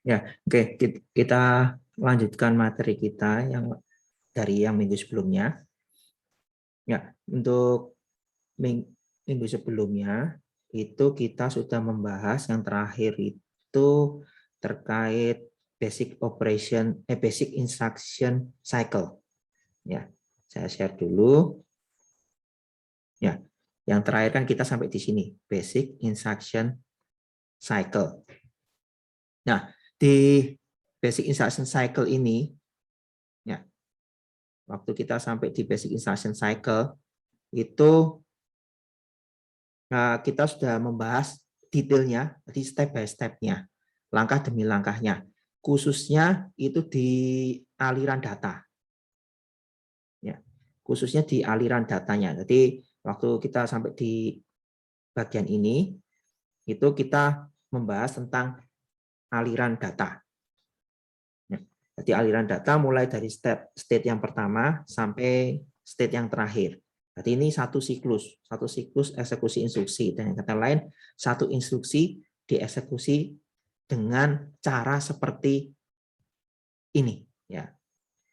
Ya, oke, kita lanjutkan materi kita yang dari yang minggu sebelumnya. Ya, untuk minggu sebelumnya itu kita sudah membahas yang terakhir itu terkait basic instruction cycle. Ya, saya share dulu. Ya, yang terakhir kan kita sampai di sini, basic instruction cycle. Nah, di basic instruction cycle ini, ya, waktu kita sampai di basic instruction cycle itu kita sudah membahas detailnya, jadi step by step-nya, langkah demi langkahnya, khususnya itu di aliran data, ya, khususnya di aliran datanya. Jadi waktu kita sampai di bagian ini, itu kita membahas tentang aliran data. Ya, jadi aliran data mulai dari state yang pertama sampai state yang terakhir. Jadi ini satu siklus eksekusi instruksi. Dengan kata lain, satu instruksi dieksekusi dengan cara seperti ini, ya,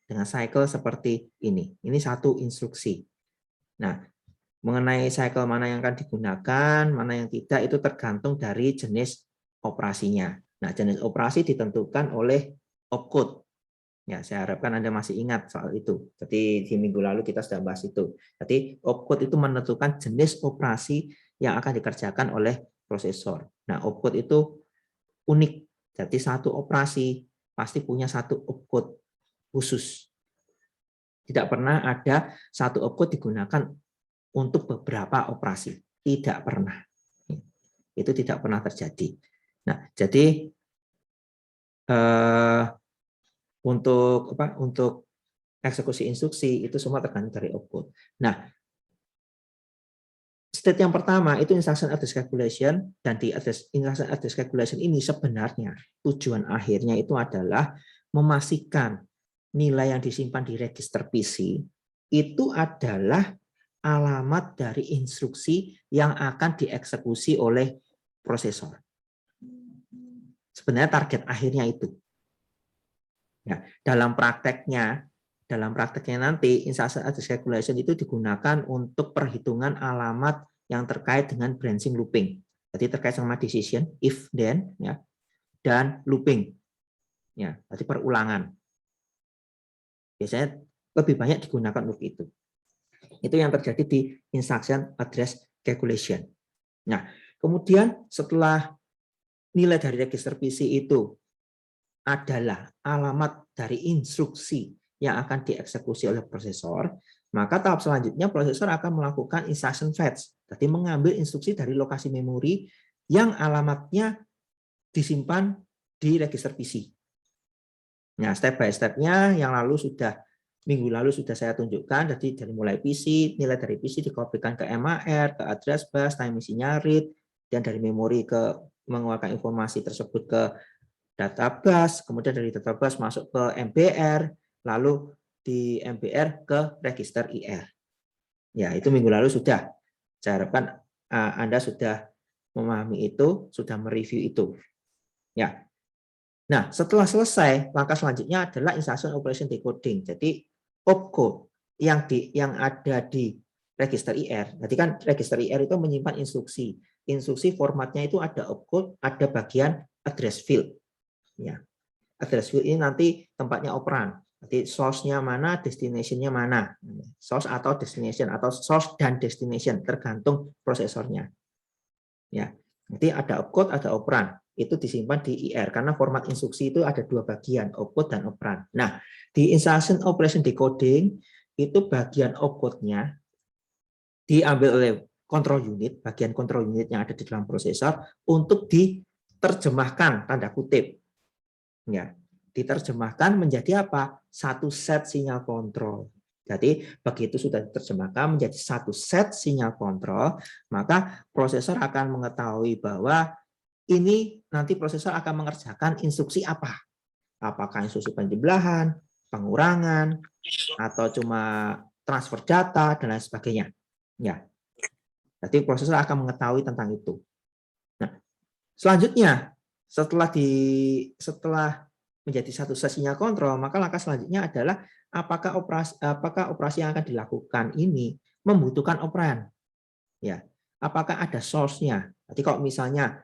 dengan cycle seperti ini. Ini satu instruksi. Nah, mengenai cycle mana yang akan digunakan, mana yang tidak, itu tergantung dari jenis operasinya. Nah, jenis operasi ditentukan oleh opcode. Ya, saya harapkan Anda masih ingat soal itu. Jadi di minggu lalu kita sudah bahas itu. Jadi opcode itu menentukan jenis operasi yang akan dikerjakan oleh prosesor. Nah, opcode itu unik. Jadi satu operasi pasti punya satu opcode khusus. Tidak pernah ada satu opcode digunakan untuk beberapa operasi. Tidak pernah. Itu tidak pernah terjadi. Nah, jadi untuk eksekusi instruksi itu semua tergantung dari opcode. Nah, state yang pertama itu instruction address calculation, dan di instruction address calculation ini sebenarnya tujuan akhirnya itu adalah memastikan nilai yang disimpan di register PC itu adalah alamat dari instruksi yang akan dieksekusi oleh prosesor. Sebenarnya target akhirnya itu. Ya, dalam prakteknya nanti instruction address calculation itu digunakan untuk perhitungan alamat yang terkait dengan branching looping. Jadi terkait sama decision, if then, ya, dan looping. Ya, jadi perulangan. Biasanya lebih banyak digunakan untuk itu. Itu yang terjadi di instruction address calculation. Nah, kemudian setelah nilai dari register PC itu adalah alamat dari instruksi yang akan dieksekusi oleh prosesor, maka tahap selanjutnya prosesor akan melakukan instruction fetch, jadi mengambil instruksi dari lokasi memori yang alamatnya disimpan di register PC. Nah, step by step-nya yang minggu lalu sudah saya tunjukkan, jadi dari mulai PC, nilai dari PC dikopikan ke MAR, ke address bus, time machine-nya read, dan dari memori ke mengeluarkan informasi tersebut ke database, kemudian dari database masuk ke MBR, lalu di MBR ke register IR. Ya, itu minggu lalu sudah. Saya harapkan Anda sudah memahami itu, sudah mereview itu. Ya. Nah, setelah selesai, langkah selanjutnya adalah instruction operation decoding. Jadi opcode yang ada di register IR. Jadi kan register IR itu menyimpan instruksi. Instruksi formatnya itu ada opcode, ada bagian address field. Ya, address field ini nanti tempatnya operan. Jadi source-nya mana, destination-nya mana. Source atau destination, atau source dan destination, tergantung prosesornya. Ya, nanti ada opcode, ada operan. Itu disimpan di IR, karena format instruksi itu ada dua bagian, opcode dan operan. Nah, di instruction operation decoding, itu bagian opcode-nya diambil oleh control unit, bagian control unit yang ada di dalam prosesor, untuk diterjemahkan, tanda kutip. Ya, diterjemahkan menjadi apa? Satu set sinyal kontrol. Jadi begitu sudah diterjemahkan menjadi satu set sinyal kontrol, maka prosesor akan mengetahui bahwa ini nanti prosesor akan mengerjakan instruksi apa? Apakah instruksi penjumlahan, pengurangan, atau cuma transfer data dan lain sebagainya. Ya, jadi prosesor akan mengetahui tentang itu. Nah, selanjutnya Setelah menjadi satu sesinya kontrol, maka langkah selanjutnya adalah apakah operasi yang akan dilakukan ini membutuhkan operan. Ya, apakah ada source-nya? Jadi kalau misalnya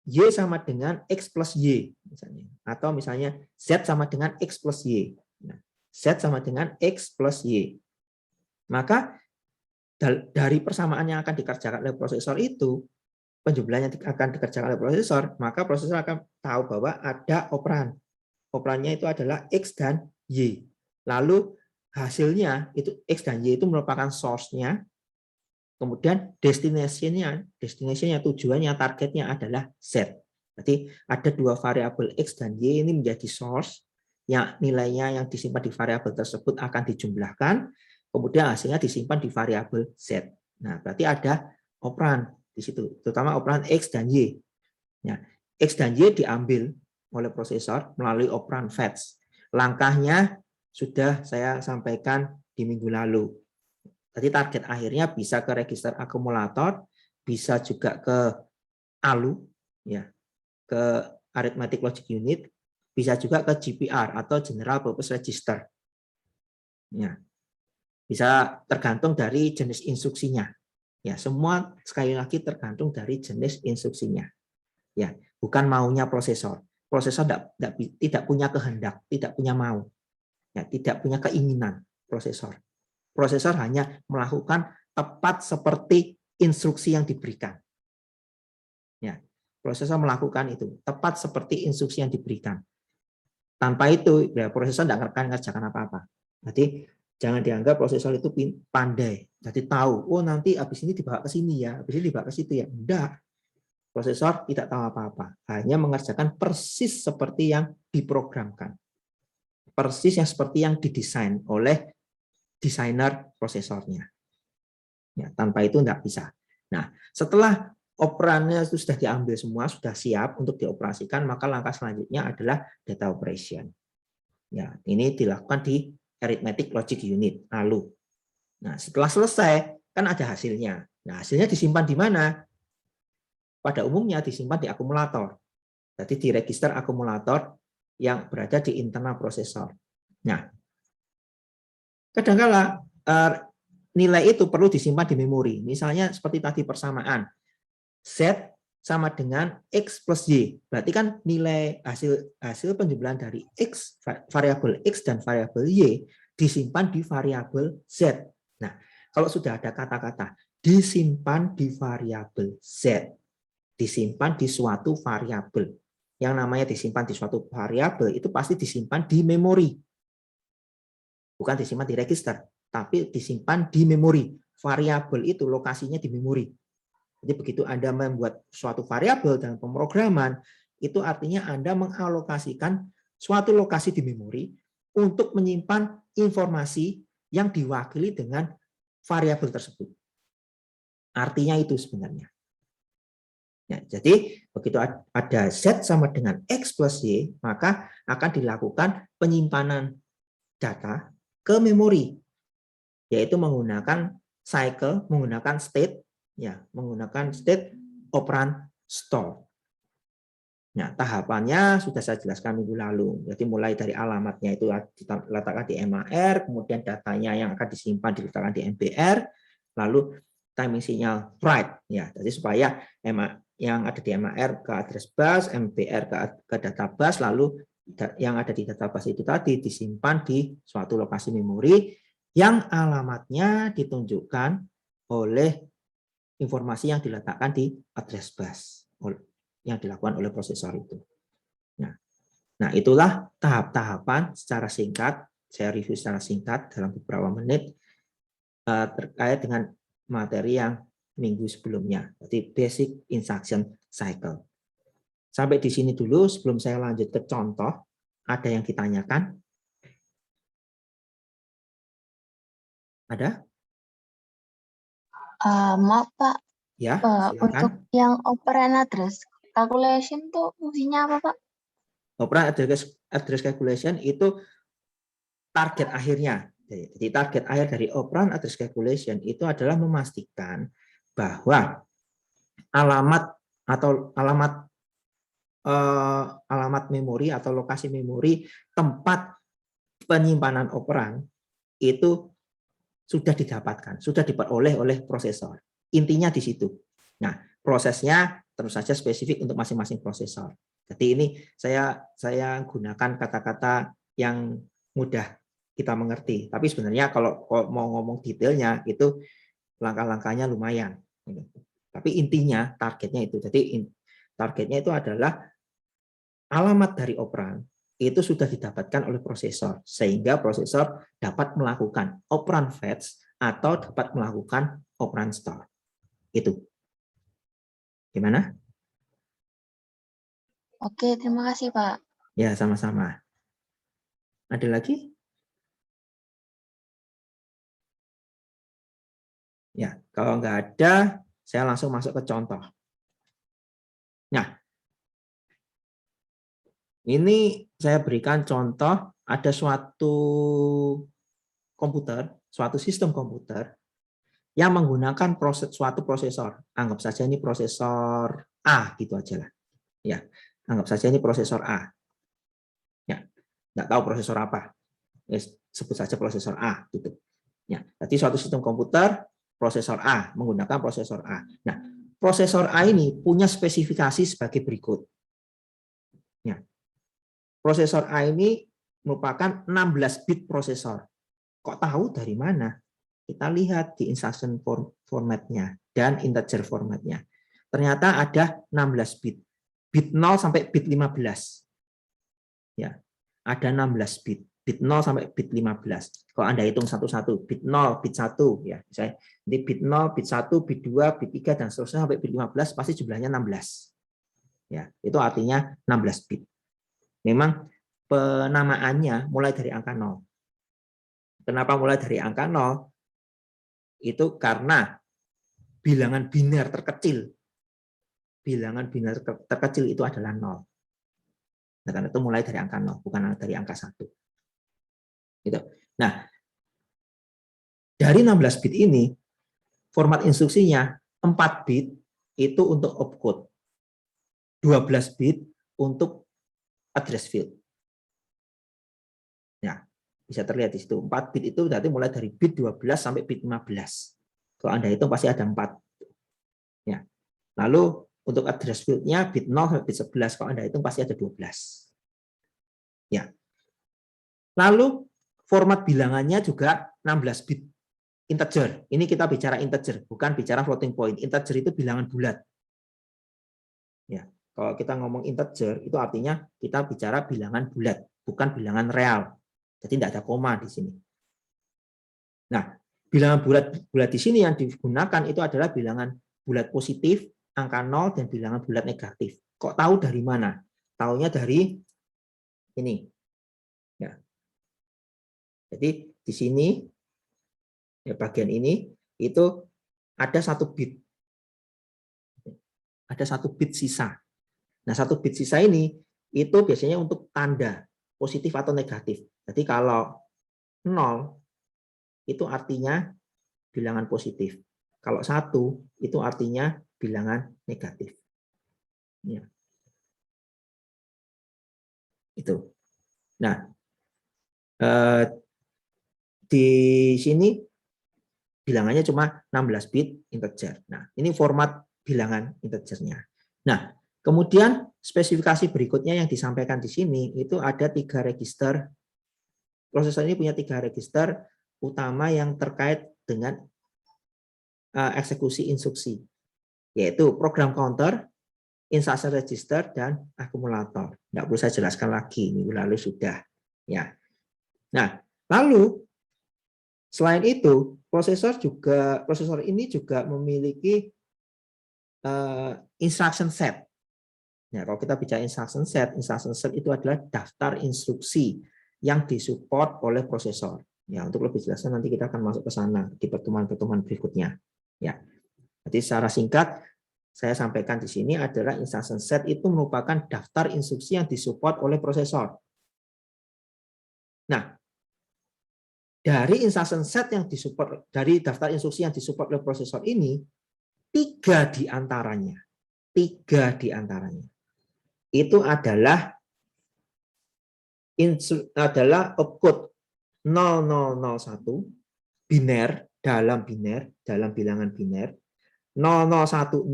Y sama dengan X plus Y, misalnya, atau misalnya Z sama dengan X plus Y. Nah, Z sama dengan X plus Y. Maka dari persamaan yang akan dikerjakan oleh prosesor itu, penjumlahan yang akan dikerjakan oleh prosesor, maka prosesor akan tahu bahwa ada operan. Operannya itu adalah X dan Y. Lalu hasilnya itu X dan Y itu merupakan source-nya, kemudian destination-nya, tujuannya, targetnya adalah Z. Jadi ada dua variabel X dan Y ini menjadi source, yang nilainya yang disimpan di variabel tersebut akan dijumlahkan, kemudian hasilnya disimpan di variabel Z. Nah, berarti ada operan di situ, terutama operan X dan Y. Nah, X dan Y diambil oleh prosesor melalui operan fetch. Langkahnya sudah saya sampaikan di minggu lalu. Jadi target akhirnya bisa ke register akumulator, bisa juga ke ALU, ya, ke arithmetic logic unit, bisa juga ke GPR atau general purpose register. Ya, bisa tergantung dari jenis instruksinya. Ya, semua sekali lagi tergantung dari jenis instruksinya. Ya, bukan maunya prosesor. Prosesor tidak punya kehendak, tidak punya mau, ya, tidak punya keinginan prosesor. Prosesor hanya melakukan tepat seperti instruksi yang diberikan. Ya, prosesor melakukan itu tepat seperti instruksi yang diberikan. Tanpa itu, ya, prosesor tidak akan mengerjakan apa-apa. Jadi jangan dianggap prosesor itu pandai. Jadi tahu, oh nanti habis ini dibawa ke sini ya, habis ini dibawa ke situ ya. Enggak. Prosesor tidak tahu apa-apa, hanya mengerjakan persis seperti yang diprogramkan. Persis yang seperti yang didesain oleh desainer prosesornya. Ya, tanpa itu tidak bisa. Nah, setelah operannya itu sudah diambil semua, sudah siap untuk dioperasikan, maka langkah selanjutnya adalah data operation. Ya, ini dilakukan di arithmetic logic unit, ALU. Nah, setelah selesai, kan ada hasilnya. Nah, hasilnya disimpan di mana? Pada umumnya disimpan di akumulator. Jadi di register akumulator yang berada di internal prosesor. Nah, kadang-kala nilai itu perlu disimpan di memori. Misalnya seperti tadi persamaan. Z sama dengan X plus Y. Berarti kan nilai hasil penjumlahan dari X, variabel X dan variabel Y disimpan di variabel Z. Nah, kalau sudah ada kata-kata disimpan di variabel Z, disimpan di suatu variabel. Yang namanya disimpan di suatu variabel itu pasti disimpan di memori. Bukan disimpan di register, tapi disimpan di memori. Variabel itu lokasinya di memori. Jadi begitu Anda membuat suatu variabel dalam pemrograman, itu artinya Anda mengalokasikan suatu lokasi di memori untuk menyimpan informasi yang diwakili dengan variabel tersebut. Artinya itu sebenarnya. Ya, jadi begitu ada Z sama dengan X plus Y, maka akan dilakukan penyimpanan data ke memori, yaitu menggunakan cycle, menggunakan state, ya, menggunakan state operan store. Nah, tahapannya sudah saya jelaskan minggu lalu. Jadi mulai dari alamatnya itu diletakkan di MAR, kemudian datanya yang akan disimpan diletakkan di MBR, lalu timing sinyal write, ya, jadi supaya yang ada di MAR ke address bus, MBR ke data bus, lalu yang ada di data bus itu tadi disimpan di suatu lokasi memori yang alamatnya ditunjukkan oleh informasi yang diletakkan di address bus yang dilakukan oleh prosesor itu. Nah, itulah tahap-tahapan secara singkat, saya review secara singkat dalam beberapa menit terkait dengan materi yang minggu sebelumnya, jadi basic instruction cycle. Sampai di sini dulu sebelum saya lanjut ke contoh. Ada yang ditanyakan? Ada? Maaf Pak, Ya, untuk silakan. yang operand address calculation tuh fungsinya apa Pak? Operan address calculation itu target akhirnya. Jadi target akhir dari operan address calculation itu adalah memastikan bahwa alamat atau alamat alamat memori atau lokasi memori tempat penyimpanan operan itu sudah didapatkan, sudah diperoleh oleh prosesor. Intinya di situ. Nah, prosesnya tentu saja spesifik untuk masing-masing prosesor. Jadi ini saya gunakan kata-kata yang mudah kita mengerti. Tapi sebenarnya kalau mau ngomong detailnya itu langkah-langkahnya lumayan. Tapi intinya targetnya itu. Jadi targetnya itu adalah alamat dari operan itu sudah didapatkan oleh prosesor, sehingga prosesor dapat melakukan operan fetch atau dapat melakukan operan store. Itu. Gimana? Oke, terima kasih, Pak. Ya, sama-sama. Ada lagi? Ya, kalau nggak ada, saya langsung masuk ke contoh. Nah, ini saya berikan contoh, ada suatu komputer, suatu sistem komputer yang menggunakan suatu prosesor. Anggap saja ini prosesor A, gitu aja lah. Ya, anggap saja ini prosesor A. Ya, nggak tahu prosesor apa. Ya, sebut saja prosesor A, gitu. Ya, jadi suatu sistem komputer prosesor A menggunakan prosesor A. Nah, prosesor A ini punya spesifikasi sebagai berikut. Ya, prosesor A ini merupakan 16 bit prosesor. Kok tahu dari mana? Kita lihat di instruction formatnya dan integer formatnya. Ternyata ada 16 bit. Bit 0 sampai bit 15. Ya, ada 16 bit. Bit 0 sampai bit 15. Kalau Anda hitung satu-satu, bit 0, bit 1 ya. Misalnya ini bit 0, bit 1, bit 2, bit 3 dan seterusnya sampai bit 15 pasti jumlahnya 16. Ya, itu artinya 16 bit. Memang penamaannya mulai dari angka 0. Kenapa mulai dari angka 0? Itu karena bilangan biner terkecil. Bilangan biner terkecil itu adalah 0. Nah, karena itu mulai dari angka 0, bukan dari angka 1. Gitu. Nah, dari 16 bit ini, format instruksinya 4 bit itu untuk opcode, 12 bit untuk address field. Nah, bisa terlihat di situ. 4 bit itu berarti mulai dari bit 12 sampai bit 15. Kalau Anda hitung pasti ada 4. Ya. Lalu untuk address field-nya bit 0 sampai bit 11. Kalau Anda hitung pasti ada 12. Ya. Lalu format bilangannya juga 16 bit integer. Ini kita bicara integer, bukan bicara floating point. Integer itu bilangan bulat. Ya, kalau kita ngomong integer itu artinya kita bicara bilangan bulat, bukan bilangan real. Jadi tidak ada koma di sini. Nah, bilangan bulat di sini yang digunakan itu adalah bilangan bulat positif, angka 0 dan bilangan bulat negatif. Kok tahu dari mana? Taunya dari ini. Ya. Jadi di sini ya, bagian ini itu ada 1 bit. Ada 1 bit sisa. Nah, 1 bit sisa ini itu biasanya untuk tanda positif atau negatif. Jadi kalau 0 itu artinya bilangan positif. Kalau 1 itu artinya bilangan negatif. Ya. Itu. Nah, di sini bilangannya cuma 16 bit integer. Nah, ini format bilangan integernya. Nah, kemudian spesifikasi berikutnya yang disampaikan di sini itu ada 3 register. Prosesor ini punya 3 register utama yang terkait dengan eksekusi instruksi, yaitu program counter, instruction register, dan akumulator. Tidak perlu saya jelaskan lagi, minggu lalu sudah. Ya. Nah, lalu selain itu, prosesor ini juga memiliki instruction set. Nah, kalau kita bicara instruction set itu adalah daftar instruksi yang disupport oleh prosesor. Ya, untuk lebih jelasnya nanti kita akan masuk ke sana di pertemuan-pertemuan berikutnya. Ya, jadi secara singkat saya sampaikan di sini adalah instruction set itu merupakan daftar instruksi yang disupport oleh prosesor. Nah, dari instruction set yang disupport, dari daftar instruksi yang disupport oleh prosesor ini, 3 diantaranya itu adalah opcode 0001 biner dalam bilangan biner 0010.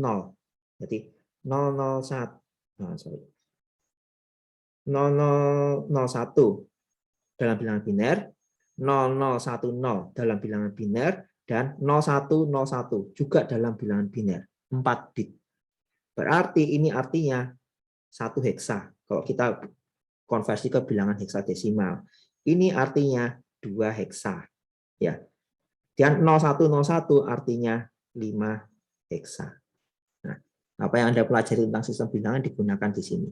Jadi 001 dalam bilangan biner, 0010 dalam bilangan biner, dan 0101 juga dalam bilangan biner, 4 bit. Berarti ini artinya 1 heksa. Kalau kita konversi ke bilangan heksadesimal, ini artinya 2 heksa. Ya. Dan 0101 artinya 5 heksa. Nah, apa yang Anda pelajari tentang sistem bilangan digunakan di sini.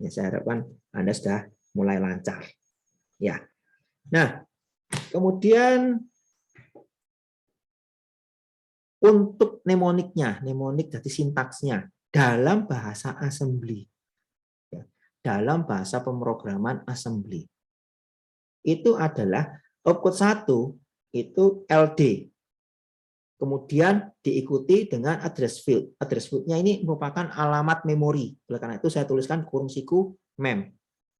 Ya, saya harapkan Anda sudah mulai lancar. Ya. Nah, kemudian untuk mnemoniknya, mnemonik dari sintaksnya dalam bahasa assembly. Ya, dalam bahasa pemrograman assembly. Itu adalah opcode 1 itu LD. Kemudian diikuti dengan address field. Address field-nya ini merupakan alamat memori. Oleh karena itu saya tuliskan kurung siku mem.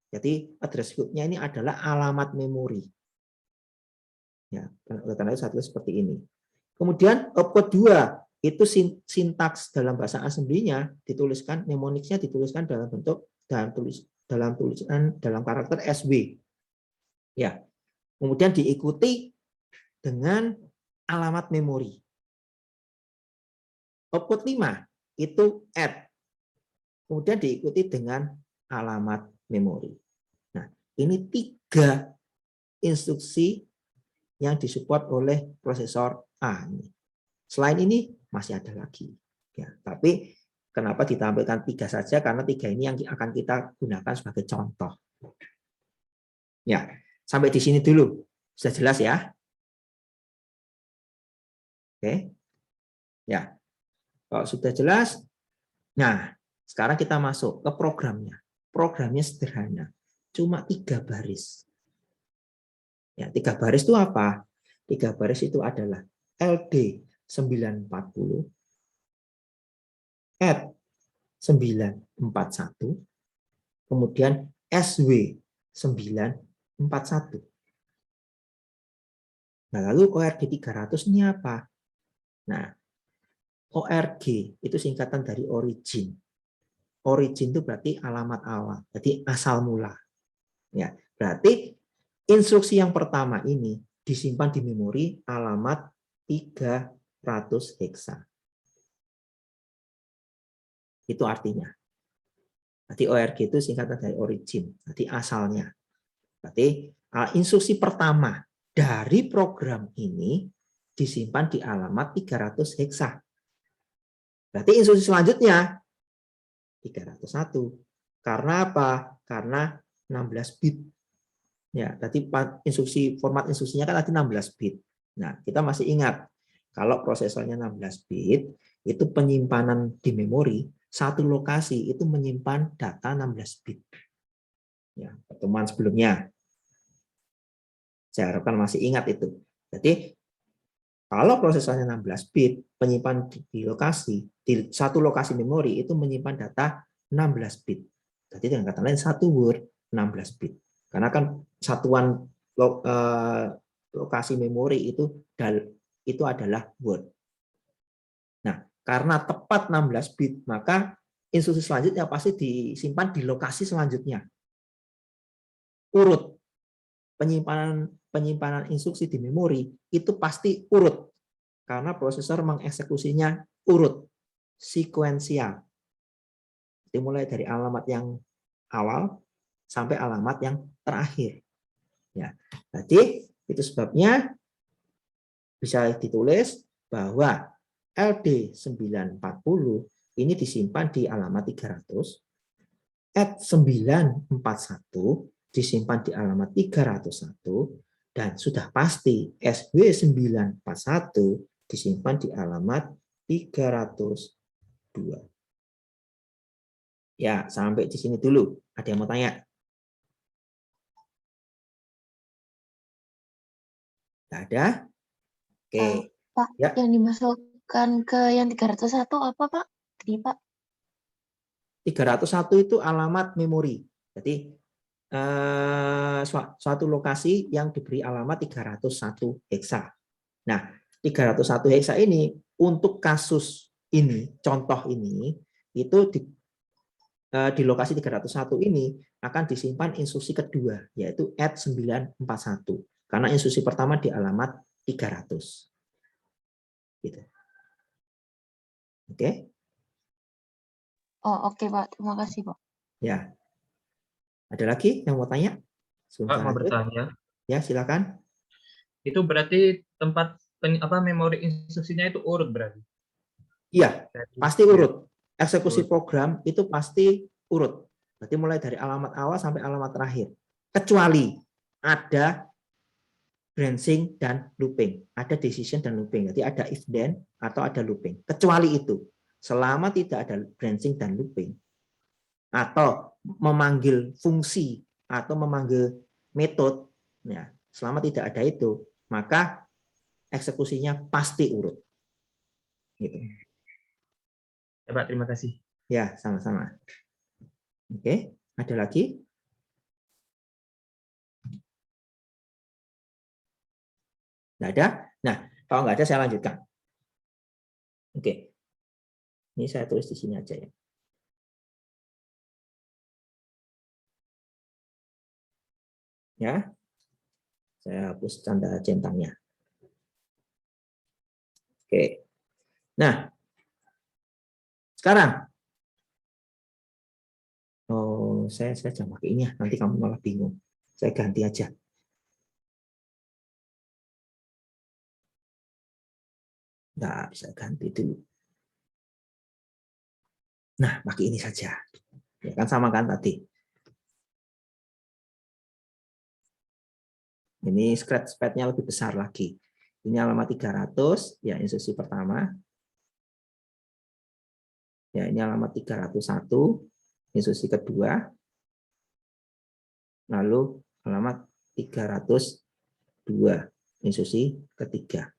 Jadi address field-nya ini adalah alamat memori. Ya, oleh karena itu saya tulis seperti ini. Kemudian opcode 2 itu sintaks dalam bahasa assembly-nya dituliskan, mnemoniknya dituliskan dalam bentuk dalam karakter SW. Ya. Kemudian diikuti dengan alamat memori. Opcode 5 itu add. Kemudian diikuti dengan alamat memori. Nah, ini 3 instruksi yang disupport oleh prosesor A. Selain ini masih ada lagi. Ya, tapi kenapa ditampilkan 3 saja? Karena 3 ini yang akan kita gunakan sebagai contoh. Ya, sampai di sini dulu. Sudah jelas ya? Oke. Ya. Kalau sudah jelas, nah, sekarang kita masuk ke programnya. Programnya sederhana. Cuma 3 baris. Ya, 3 baris itu apa? 3 baris itu adalah LD 940, add 941, kemudian SW 941. Nah, lalu ORG 300 ini apa? Nah, ORG itu singkatan dari origin. Origin itu berarti alamat awal, jadi asal mula. Ya, berarti instruksi yang pertama ini disimpan di memori alamat 300 heksa. Itu artinya. Jadi ORG itu singkatan dari origin, jadi asalnya. Berarti instruksi pertama dari program ini disimpan di alamat 300 heksa. Berarti instruksi selanjutnya 301. Karena apa? Karena 16 bit. Ya, tadi instruksi format instruksinya kan tadi 16 bit. Nah, kita masih ingat kalau prosesornya 16 bit, itu penyimpanan di memori satu lokasi itu menyimpan data 16 bit. Ya, pertemuan sebelumnya. Saya harapkan masih ingat itu. Jadi kalau prosesornya 16 bit, penyimpan di satu lokasi memori itu menyimpan data 16 bit. Jadi dengan kata lain satu word 16 bit. Karena kan satuan lokasi memori itu adalah word. Nah, karena tepat 16 bit, maka instruksi selanjutnya pasti disimpan di lokasi selanjutnya. Urut penyimpanan instruksi di memori itu pasti urut karena prosesor mengeksekusinya urut sekuensial. Dimulai dari alamat yang awal sampai alamat yang terakhir. Ya, jadi itu sebabnya bisa ditulis bahwa LD 940 ini disimpan di alamat 300, add 941 disimpan di alamat 301, dan sudah pasti SW 941 disimpan di alamat 302. Ya, sampai di sini dulu. Ada yang mau tanya? Tidak ada? Oke. Pak, Ya. yang dimasukkan ke yang 301 apa, Pak? Tadi, Pak. 301 itu alamat memori. Jadi suatu lokasi yang diberi alamat 301 heksa. Nah, 301 heksa ini untuk kasus ini, contoh ini, itu di lokasi 301 ini akan disimpan instruksi kedua, yaitu add 941. Karena instruksi pertama di alamat 300. Gitu. Oke? Oh, oke, Pak. Terima kasih, Pak. Ya. Ada lagi yang mau tanya? Sebelum Pak saya mau lanjut? bertanya, Ya, silakan. itu berarti tempat memori instruksinya itu urut berarti? Iya, pasti Ya, urut. Eksekusi urut. program itu pasti urut. Berarti mulai dari alamat awal sampai alamat terakhir. Kecuali ada branching dan looping. Ada decision dan looping. Jadi ada if then atau ada looping. Kecuali itu. Selama tidak ada branching dan looping, atau memanggil fungsi atau memanggil metode, ya, selama tidak ada itu, maka eksekusinya pasti urut. Gitu. Ya, Pak, terima kasih. Ya, sama-sama. Oke, ada lagi? Nggak ada? Nah, kalau nggak ada saya lanjutkan. Oke. Ini saya tulis di sini aja ya. Ya. Saya hapus tanda centangnya. Oke. Nah, sekarang saya jangan pakai ini ya, nanti kamu malah bingung. Saya ganti aja. Nggak bisa ganti dulu. Nah, pakai ini saja. Ya kan sama kan tadi. Ini scratch pad-nya lebih besar lagi. Ini alamat 300, ya instruksi pertama. Ya, ini alamat 301, instruksi kedua. Lalu alamat 302, instruksi ketiga.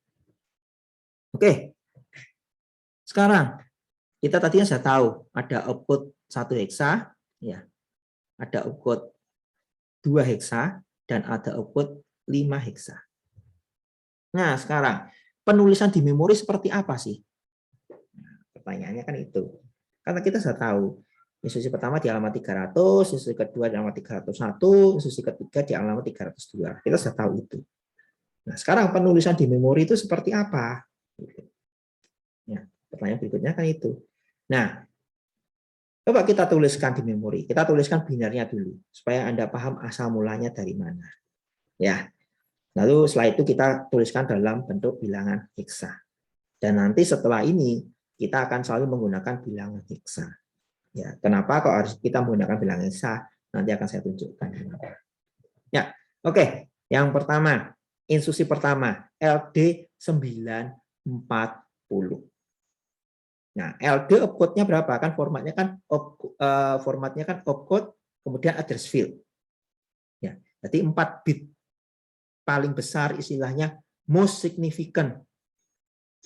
Oke. Sekarang kita tadinya sudah tahu ada output 1 heksa, ya. Ada output 2 heksa dan ada output 5 heksa. Nah, sekarang penulisan di memori seperti apa sih? Nah, pertanyaannya kan itu. Karena kita sudah tahu instruksi pertama di alamat 300, instruksi kedua di alamat 301, instruksi ketiga di alamat 302. Kita sudah tahu itu. Nah, sekarang penulisan di memori itu seperti apa? Ya, pertanyaan berikutnya kan itu. Nah, coba kita tuliskan di memori. Kita tuliskan binarnya dulu supaya Anda paham asal mulanya dari mana. Ya. Lalu setelah itu kita tuliskan dalam bentuk bilangan heksa. Dan nanti setelah ini kita akan selalu menggunakan bilangan heksa. Ya, kenapa kok harus kita menggunakan bilangan heksa? Nanti akan saya tunjukkan. Ya, oke. Yang pertama, instruksi pertama LD 940. Nah, LD opcode-nya berapa? Kan formatnya kan opcode kemudian address field. Ya, berarti 4 bit paling besar istilahnya most significant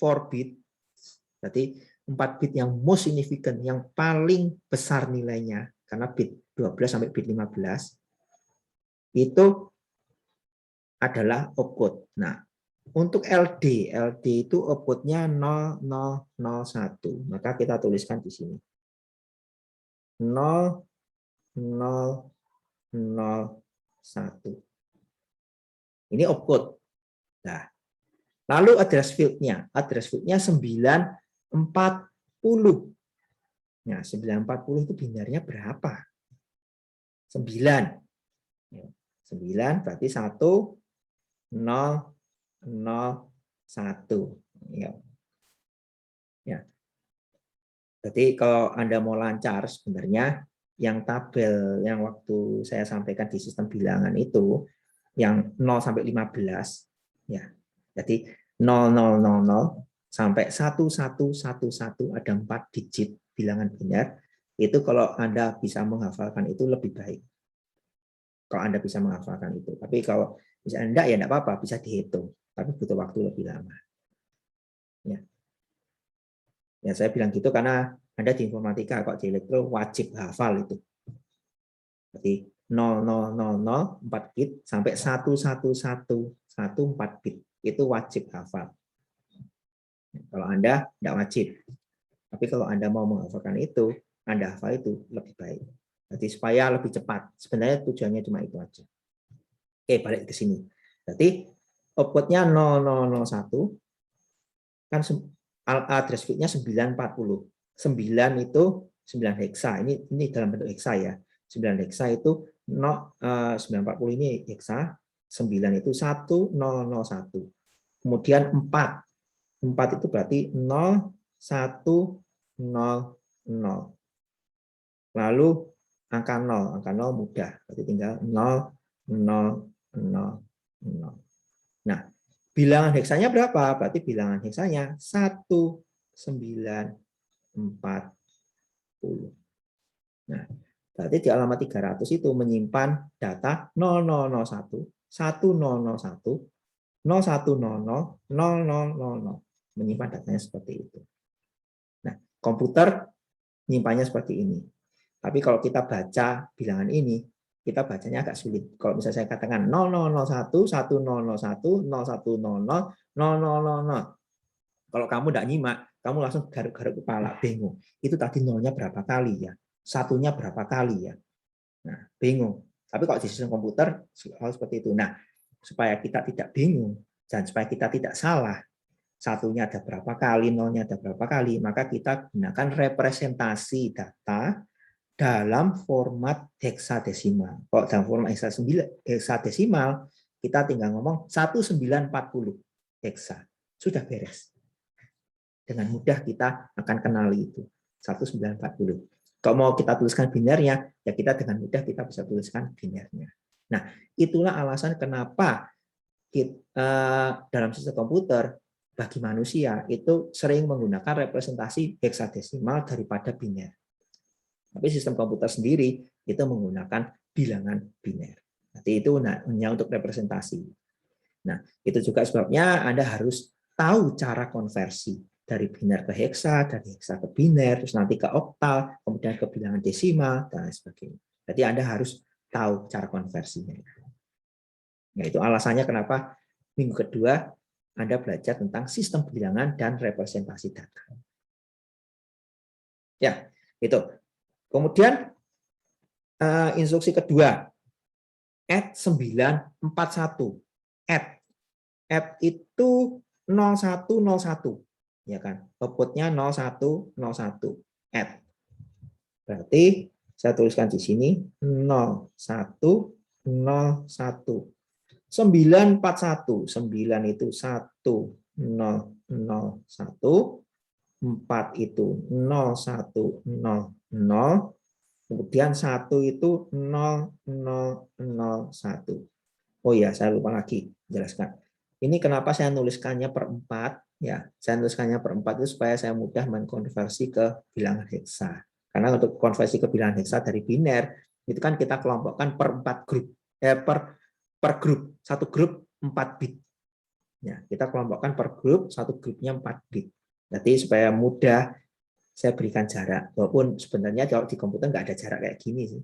4 bit. Berarti 4 bit yang most significant, yang paling besar nilainya karena bit 12 sampai bit 15 itu adalah opcode. Nah, untuk LD itu opcode-nya 0001. Maka kita tuliskan di sini. 0001. Ini opcode. Nah, lalu address field-nya. Address field-nya 940. Nah, 940 itu binarnya berapa? 9. 9 berarti 1, 0, 0, 1. Ya. Jadi kalau Anda mau lancar sebenarnya yang tabel yang waktu saya sampaikan di sistem bilangan itu yang 0 sampai 15 ya. Jadi 0000 sampai 1111 ada 4 digit bilangan binar. Itu kalau Anda bisa menghafalkan itu lebih baik. Kalau Anda bisa menghafalkan itu. Tapi kalau bisa enggak ya enggak apa-apa, bisa dihitung. Tapi butuh waktu lebih lama. Ya. Ya, saya bilang gitu karena Anda di informatika kok di elektro wajib hafal itu. Jadi 0000 4 bit sampai 1111 bit itu wajib hafal. Kalau Anda tidak wajib. Tapi kalau Anda mau menghafalkan itu, Anda hafal itu lebih baik. Jadi supaya lebih cepat. Sebenarnya tujuannya cuma itu aja. Oke, balik ke sini. Berarti outputnya 0001 kan address bitnya 940. 9 itu 9 heksa. Ini dalam bentuk heksa ya. 9 heksa itu 940 ini heksa, 9 itu 1001. Kemudian 4. 4 itu berarti 0 1 0 0. Lalu angka 0 mudah. Berarti tinggal 0 0 0 0. Nah, bilangan heksanya berapa? Berarti bilangan heksanya 1940. Nah, berarti di alamat 300 itu menyimpan data 0001, 1001, 0100, 0000. Menyimpan datanya seperti itu. Nah, komputer menyimpannya seperti ini. Tapi kalau kita baca bilangan ini, kita bacanya agak sulit. Kalau misalnya saya katakan 0001, 1001, 0100, 0000. Kalau kamu tidak nyimak, kamu langsung garuk-garuk kepala, bingung. Itu tadi nolnya berapa kali ya? Satunya berapa kali ya? Nah, bingung. Tapi kalau di sistem komputer, hal seperti itu. Nah, supaya kita tidak bingung, dan supaya kita tidak salah, satunya ada berapa kali, nolnya ada berapa kali, maka kita gunakan representasi data dalam format heksadesimal. Kalau dalam format heksadesimal, kita tinggal ngomong 1940 heksa. Sudah beres. Dengan mudah kita akan kenali itu. 1940. Kalau mau kita tuliskan binernya, ya kita dengan mudah kita bisa tuliskan binernya. Nah, itulah alasan kenapa dalam sistem komputer bagi manusia itu sering menggunakan representasi heksadesimal daripada biner. Tapi sistem komputer sendiri itu menggunakan bilangan biner. Nanti itu hanya untuk representasi. Nah, itu juga sebabnya Anda harus tahu cara konversi dari biner ke heksa, dari heksa ke biner, terus nanti ke oktal, kemudian ke bilangan desimal, dan lain sebagainya. Jadi Anda harus tahu cara konversinya. Nah, itu alasannya kenapa minggu kedua Anda belajar tentang sistem bilangan dan representasi data. Ya, itu. Kemudian instruksi kedua, add 941. Add itu 0101. Ya kan, outputnya 0101. Add. Berarti saya tuliskan di sini 0101. 941. 9 itu 1001. 4 itu 0100. Kemudian 1 itu 0001. Oh ya, saya lupa lagi jelaskan. Ini kenapa saya nuliskannya per 4. Ya, saya nuliskannya per 4 itu supaya saya mudah mengkonversi ke bilangan heksa. Karena untuk konversi ke bilangan heksa dari biner, itu kan kita kelompokkan per 4 grup. Per grup, satu grup 4 bit. Ya, kita kelompokkan per grup, satu grupnya 4 bit. Jadi supaya mudah saya berikan jarak. Walaupun sebenarnya kalau di komputer nggak ada jarak kayak gini sih.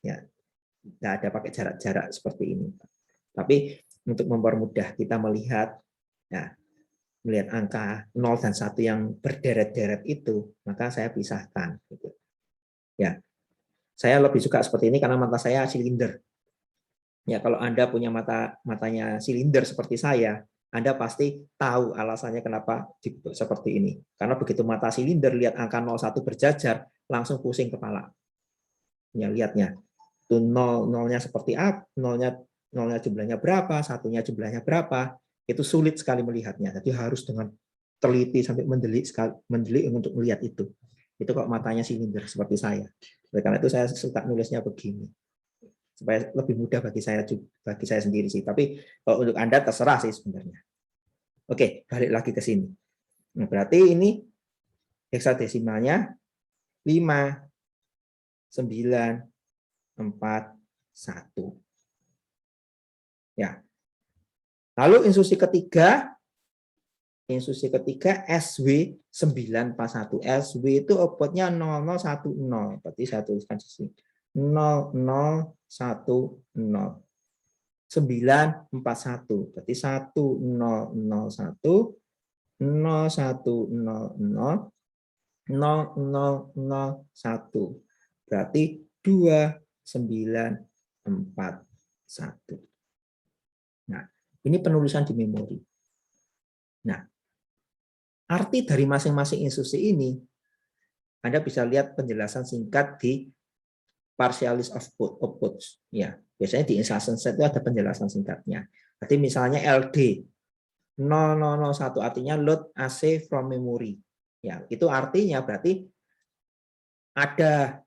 Ya, nggak ada pakai jarak-jarak seperti ini. Tapi untuk mempermudah kita melihat, ya, melihat angka 0 dan 1 yang berderet-deret itu, maka saya pisahkan. Gitu. Ya, saya lebih suka seperti ini karena mata saya silinder. Ya, kalau Anda punya matanya silinder seperti saya, Anda pasti tahu alasannya kenapa seperti ini. Karena begitu mata silinder lihat angka 01 berjajar, langsung pusing kepala. Ya, lihatnya. Itu nolnya seperti apa, nolnya jumlahnya berapa, satunya jumlahnya berapa, itu sulit sekali melihatnya. Jadi harus dengan teliti sampai mendelik untuk melihat itu. Itu kok matanya silinder seperti saya. Oleh karena itu saya suka nulisnya begini. Supaya lebih mudah bagi saya sendiri sih. Tapi kalau untuk Anda terserah sih sebenarnya. Oke, balik lagi ke sini. Nah, berarti ini heksadesimalnya 5 9 4 1. Ya. Lalu instruksi ketiga instruksi ketiga SW 941. SW itu outputnya 0010. Berarti saya tuliskan di sini. 0010. 941. Berarti 1001 0100 0001. Berarti 2941. Nah, ini penulisan di memori. Nah, arti dari masing-masing instruksi ini, Anda bisa lihat penjelasan singkat di partial list of outputs. Ya, biasanya di instruction set itu ada penjelasan singkatnya. Jadi misalnya LD 0001 artinya load AC from memory. Ya, itu artinya berarti ada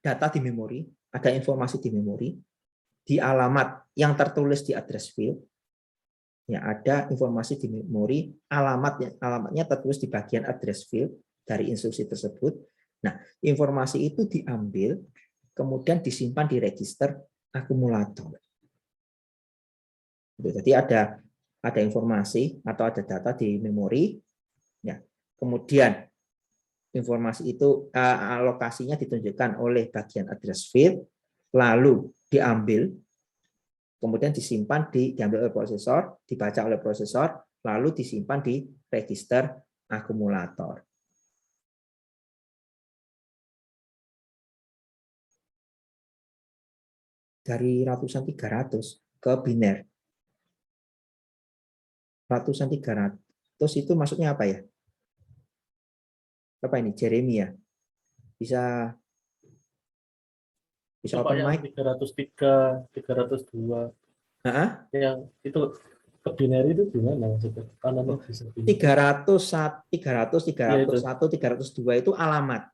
data di memori, ada informasi di memori, di alamat yang tertulis di address field. Ya, ada informasi di memori, alamatnya tertulis di bagian address field dari instruksi tersebut. Nah, informasi itu diambil, kemudian disimpan di register akumulator. Jadi ada informasi atau ada data di memori, ya. Kemudian informasi itu alokasinya ditunjukkan oleh bagian address field, lalu diambil. Kemudian diambil oleh prosesor, dibaca oleh prosesor, lalu disimpan di register akumulator. Dari ratusan 300 ke biner. Ratusan 300 itu maksudnya apa ya? Apa ini? Jeremy ya? Bisa open mic? 303, 302. Nah, Yang itu ke binary itu gimana maksudnya? Kanannya bisa 301, 301, Ya, 302 itu alamat.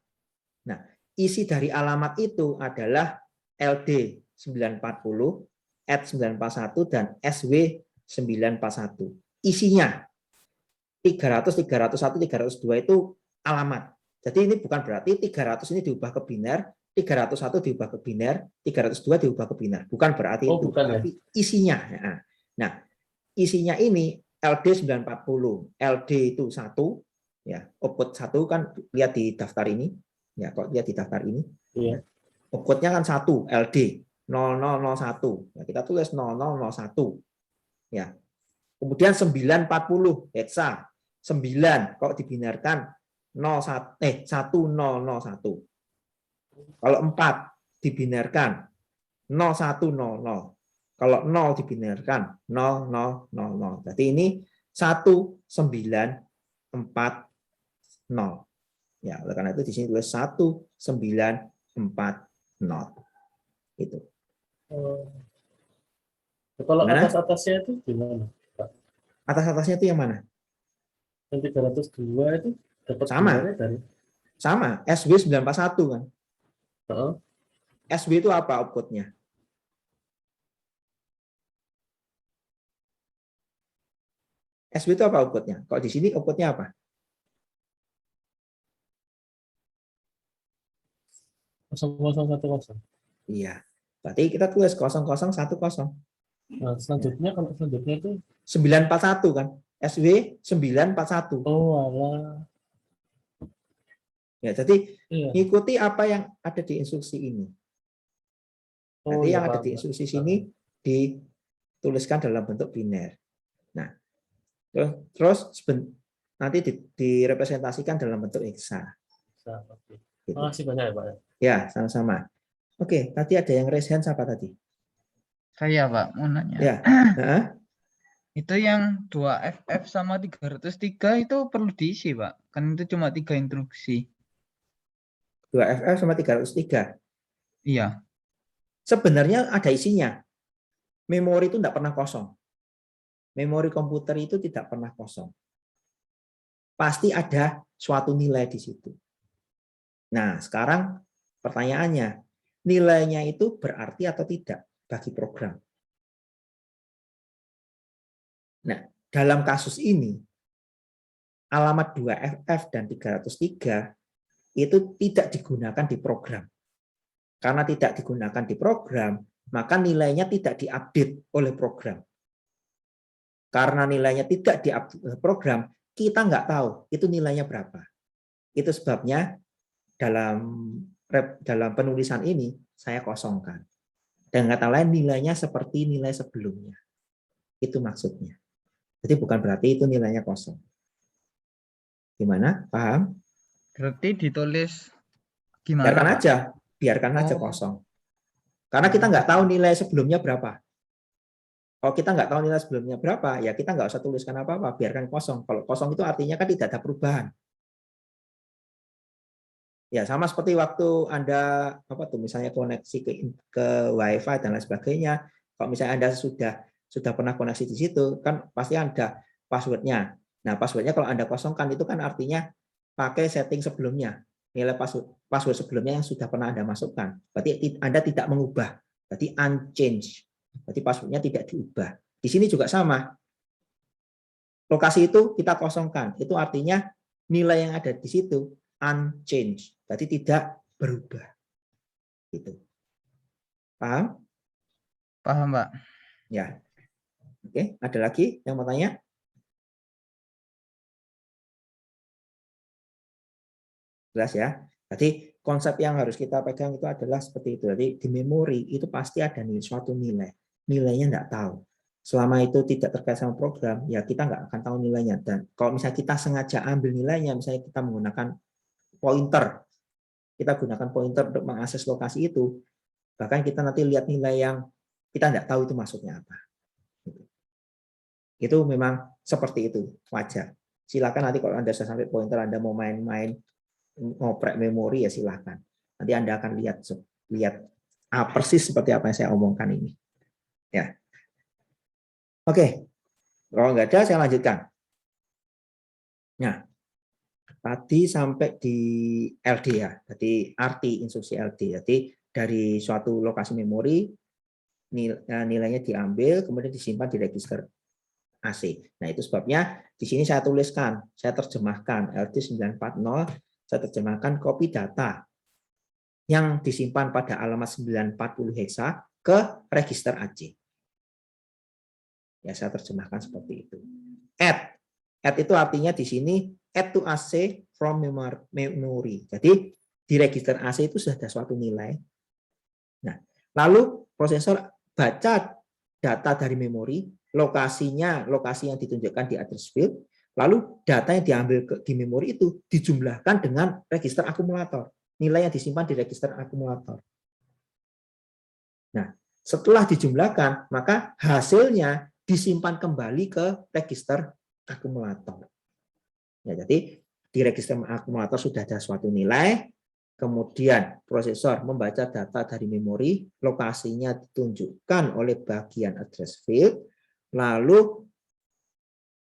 Nah, isi dari alamat itu adalah LD 940, add 941, dan SW 941. Isinya 300, 301, 302 itu alamat. Jadi ini bukan berarti 300 ini diubah ke biner, 301 diubah ke biner, 302 diubah ke biner. Bukan berarti itu, bukan, tapi isinya. Nah, isinya ini LD 940, LD itu 1, ya, output 1 kan lihat di daftar ini, ya, kok lihat di daftar ini. Iya. Outputnya kan 1, LD 0001. Ya, kita tulis 0001. Ya. Kemudian 940 hexa 9 kalau dibinarkan 1001. Kalau 4 dibinarkan 0100. Kalau 0 dibinarkan 0000. Berarti ini 1940. Ya, oleh karena itu di sini tulis 1940. Itu. Kalau atas-atasnya itu gimana, Pak? Atas-atasnya itu yang mana? Yang 302 itu dapat Sama. binarnya dari Sama, SW 941 kan. SW itu apa outputnya? SW itu apa outputnya? Kalau di sini outputnya apa? 0010. Iya. Berarti kita tulis 0010. Nah, selanjutnya kalau selanjutnya itu 941 kan. SW 941. alah. Ya, jadi Iya. ikuti apa yang ada di instruksi ini. Jadi yang ada di instruksi sini dituliskan dalam bentuk biner. Nah, terus nanti direpresentasikan dalam bentuk hexa. Oke. Gitu. Makasih banyak ya, Pak. Ya, sama-sama. Oke, tadi ada yang raise hand siapa tadi? Saya, Pak, mau nanya. Ya. Itu yang 2FF sama 303 itu perlu diisi, Pak. Kan itu cuma 3 instruksi. 2FF sama 303. Iya. Sebenarnya ada isinya. Memori itu tidak pernah kosong. Memori komputer itu tidak pernah kosong. Pasti ada suatu nilai di situ. Nah, sekarang pertanyaannya, nilainya itu berarti atau tidak bagi program? Nah, dalam kasus ini, alamat 2FF dan 303 itu tidak digunakan di program. Karena tidak digunakan di program, maka nilainya tidak diupdate oleh program. Karena nilainya tidak diupdate oleh program, kita nggak tahu itu nilainya berapa. Itu sebabnya dalam penulisan ini saya kosongkan. Dengan kata lain nilainya seperti nilai sebelumnya. Itu maksudnya. Jadi bukan berarti itu nilainya kosong. Gimana? Paham? Berarti ditulis gimana, Biarkan Pak? aja. Biarkan aja Oh. kosong. Karena kita nggak tahu nilai sebelumnya berapa. Kalau kita nggak tahu nilai sebelumnya berapa, ya kita nggak usah tuliskan apa-apa, biarkan kosong. Kalau kosong itu artinya kan tidak ada perubahan. Ya sama seperti waktu Anda misalnya koneksi ke WiFi dan lain sebagainya. Kalau misalnya Anda sudah pernah koneksi di situ, kan pasti ada passwordnya. Nah passwordnya kalau Anda kosongkan itu kan artinya pakai setting sebelumnya, nilai password sebelumnya yang sudah pernah Anda masukkan. Berarti Anda tidak mengubah, berarti unchanged. Berarti passwordnya tidak diubah. Di sini juga sama. Lokasi itu kita kosongkan. Itu artinya nilai yang ada di situ unchanged. Berarti tidak berubah. Gitu. Paham? Paham, Pak. Ya. Oke, ada lagi yang mau tanya? Jelas ya. Jadi konsep yang harus kita pegang itu adalah seperti itu. Jadi di memori itu pasti ada suatu nilai. Nilainya nggak tahu. Selama itu tidak terkait sama program, ya kita nggak akan tahu nilainya. Dan kalau misalnya kita sengaja ambil nilainya, misalnya kita menggunakan pointer, kita gunakan pointer untuk mengakses lokasi itu, bahkan kita nanti lihat nilai yang kita nggak tahu itu maksudnya apa. Itu memang seperti itu, wajar. Silakan nanti kalau Anda sudah sampai pointer, Anda mau main-main ngoprek memori ya silahkan. Nanti Anda akan lihat persis seperti apa yang saya omongkan ini. Ya. Oke, kalau nggak ada saya lanjutkan. Nah, tadi sampai di LD ya, jadi arti instruksi LD. Jadi dari suatu lokasi memori nilainya diambil kemudian disimpan di register AC. Nah, itu sebabnya di sini saya tuliskan, saya terjemahkan LD 940, saya terjemahkan copy data yang disimpan pada alamat 940 hexa ke register AC. Ya, saya terjemahkan seperti itu. Add itu artinya di sini add to AC from memory. Jadi di register AC itu sudah ada suatu nilai. Nah, lalu prosesor baca data dari memori, lokasi yang ditunjukkan di address field, lalu data yang diambil di memori itu dijumlahkan dengan register akumulator. Nilai yang disimpan di register akumulator. Nah, setelah dijumlahkan, maka hasilnya disimpan kembali ke register akumulator. Ya, jadi di register akumulator sudah ada suatu nilai, kemudian prosesor membaca data dari memori, lokasinya ditunjukkan oleh bagian address field, lalu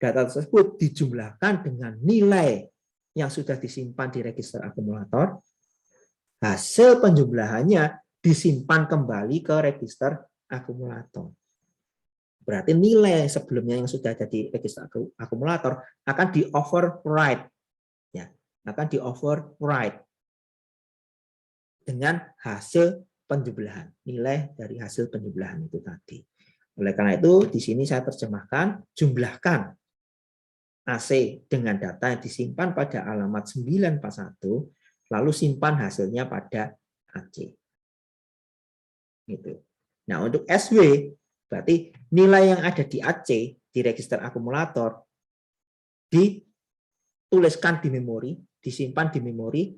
data tersebut dijumlahkan dengan nilai yang sudah disimpan di register akumulator, hasil penjumlahannya disimpan kembali ke register akumulator. Berarti nilai sebelumnya yang sudah ada di register akumulator akan di-overwrite. Ya, akan di-overwrite dengan hasil penjumlahan, nilai dari hasil penjumlahan itu tadi. Oleh karena itu, di sini saya terjemahkan, jumlahkan AC dengan data yang disimpan pada alamat 941, lalu simpan hasilnya pada AC. Gitu. Nah, untuk SW, berarti nilai yang ada di AC, di register akumulator, dituliskan di memori, disimpan di memori,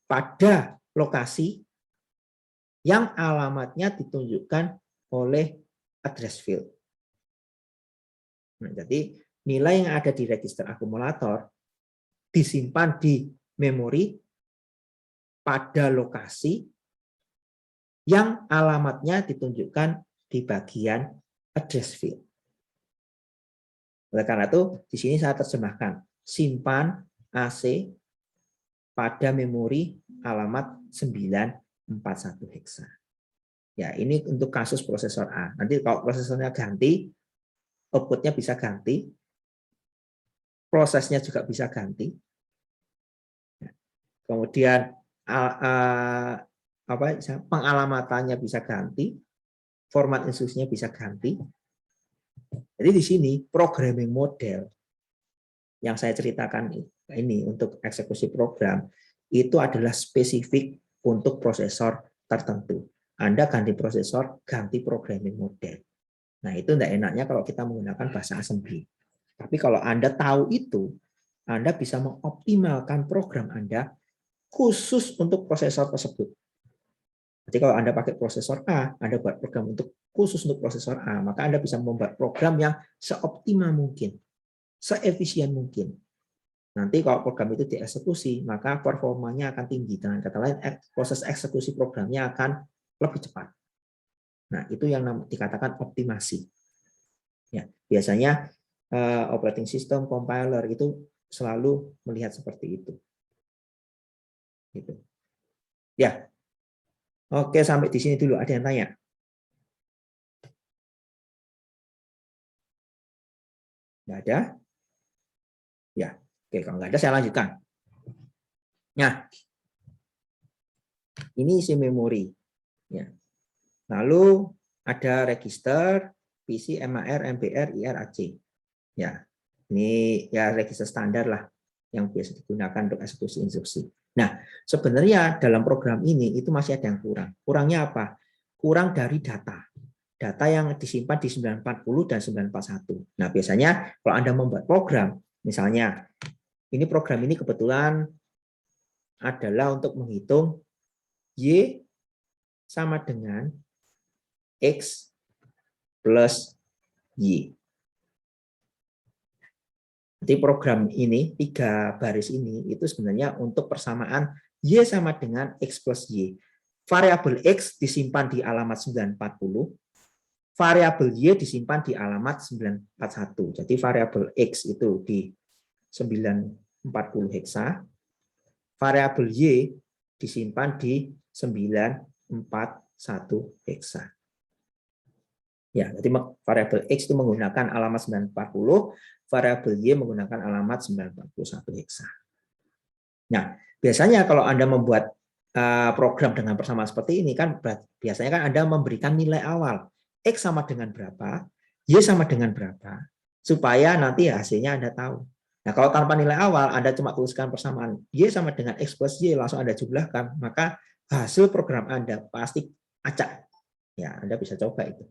pada lokasi yang alamatnya ditunjukkan oleh address field. Nah, jadi nilai yang ada di register akumulator disimpan di memori pada lokasi yang alamatnya ditunjukkan di bagian address field. Oleh karena itu, di sini saya terjemahkan, simpan AC pada memori alamat 941 hexa. Ya, ini untuk kasus prosesor A. Nanti kalau prosesornya ganti, outputnya bisa ganti, prosesnya juga bisa ganti. Kemudian pengalamatannya bisa ganti, format instruksinya bisa ganti. Jadi di sini programming model yang saya ceritakan ini untuk eksekusi program itu adalah spesifik untuk prosesor tertentu. Anda ganti prosesor, ganti programming model. Nah, itu tidak enaknya kalau kita menggunakan bahasa assembly. Tapi kalau Anda tahu itu, Anda bisa mengoptimalkan program Anda khusus untuk prosesor tersebut. Jadi kalau Anda pakai prosesor A, Anda buat program khusus untuk prosesor A, maka Anda bisa membuat program yang seoptimal mungkin, seefisien mungkin. Nanti kalau program itu dieksekusi, maka performanya akan tinggi. Dengan kata lain, proses eksekusi programnya akan lebih cepat. Nah, itu yang dikatakan optimasi. Ya, biasanya operating system compiler itu selalu melihat seperti itu. Gitu. Ya. Oke, sampai di sini dulu. Ada yang tanya? Nggak ada? Ya. Oke, kalau nggak ada saya lanjutkan. Nah, ini isi memori. Ya. Lalu ada register, PC, MAR, MBR, IR, AC. Ya, ini ya register standar lah yang biasa digunakan untuk eksekusi instruksi. Nah, sebenarnya dalam program ini itu masih ada yang kurang. Kurangnya apa? Kurang dari data. Data yang disimpan di 940 dan 941. Nah, biasanya kalau Anda membuat program, misalnya ini program ini kebetulan adalah untuk menghitung Y sama dengan X plus Y. Jadi program ini, 3 baris ini, itu sebenarnya untuk persamaan Y sama dengan X plus Y. Variabel X disimpan di alamat 940, variabel Y disimpan di alamat 941. Jadi variabel X itu di 940 heksa, variabel Y disimpan di 941 heksa. Ya, jadi variabel X itu menggunakan alamat 940, variabel Y menggunakan alamat 941 heksa. Nah, biasanya kalau Anda membuat program dengan persamaan seperti ini kan biasanya kan Anda memberikan nilai awal X sama dengan berapa, Y sama dengan berapa, supaya nanti hasilnya Anda tahu. Nah, kalau tanpa nilai awal Anda cuma tuliskan persamaan Y sama dengan X plus Y langsung Anda jumlahkan, maka hasil program Anda pasti acak. Ya, Anda bisa coba itu.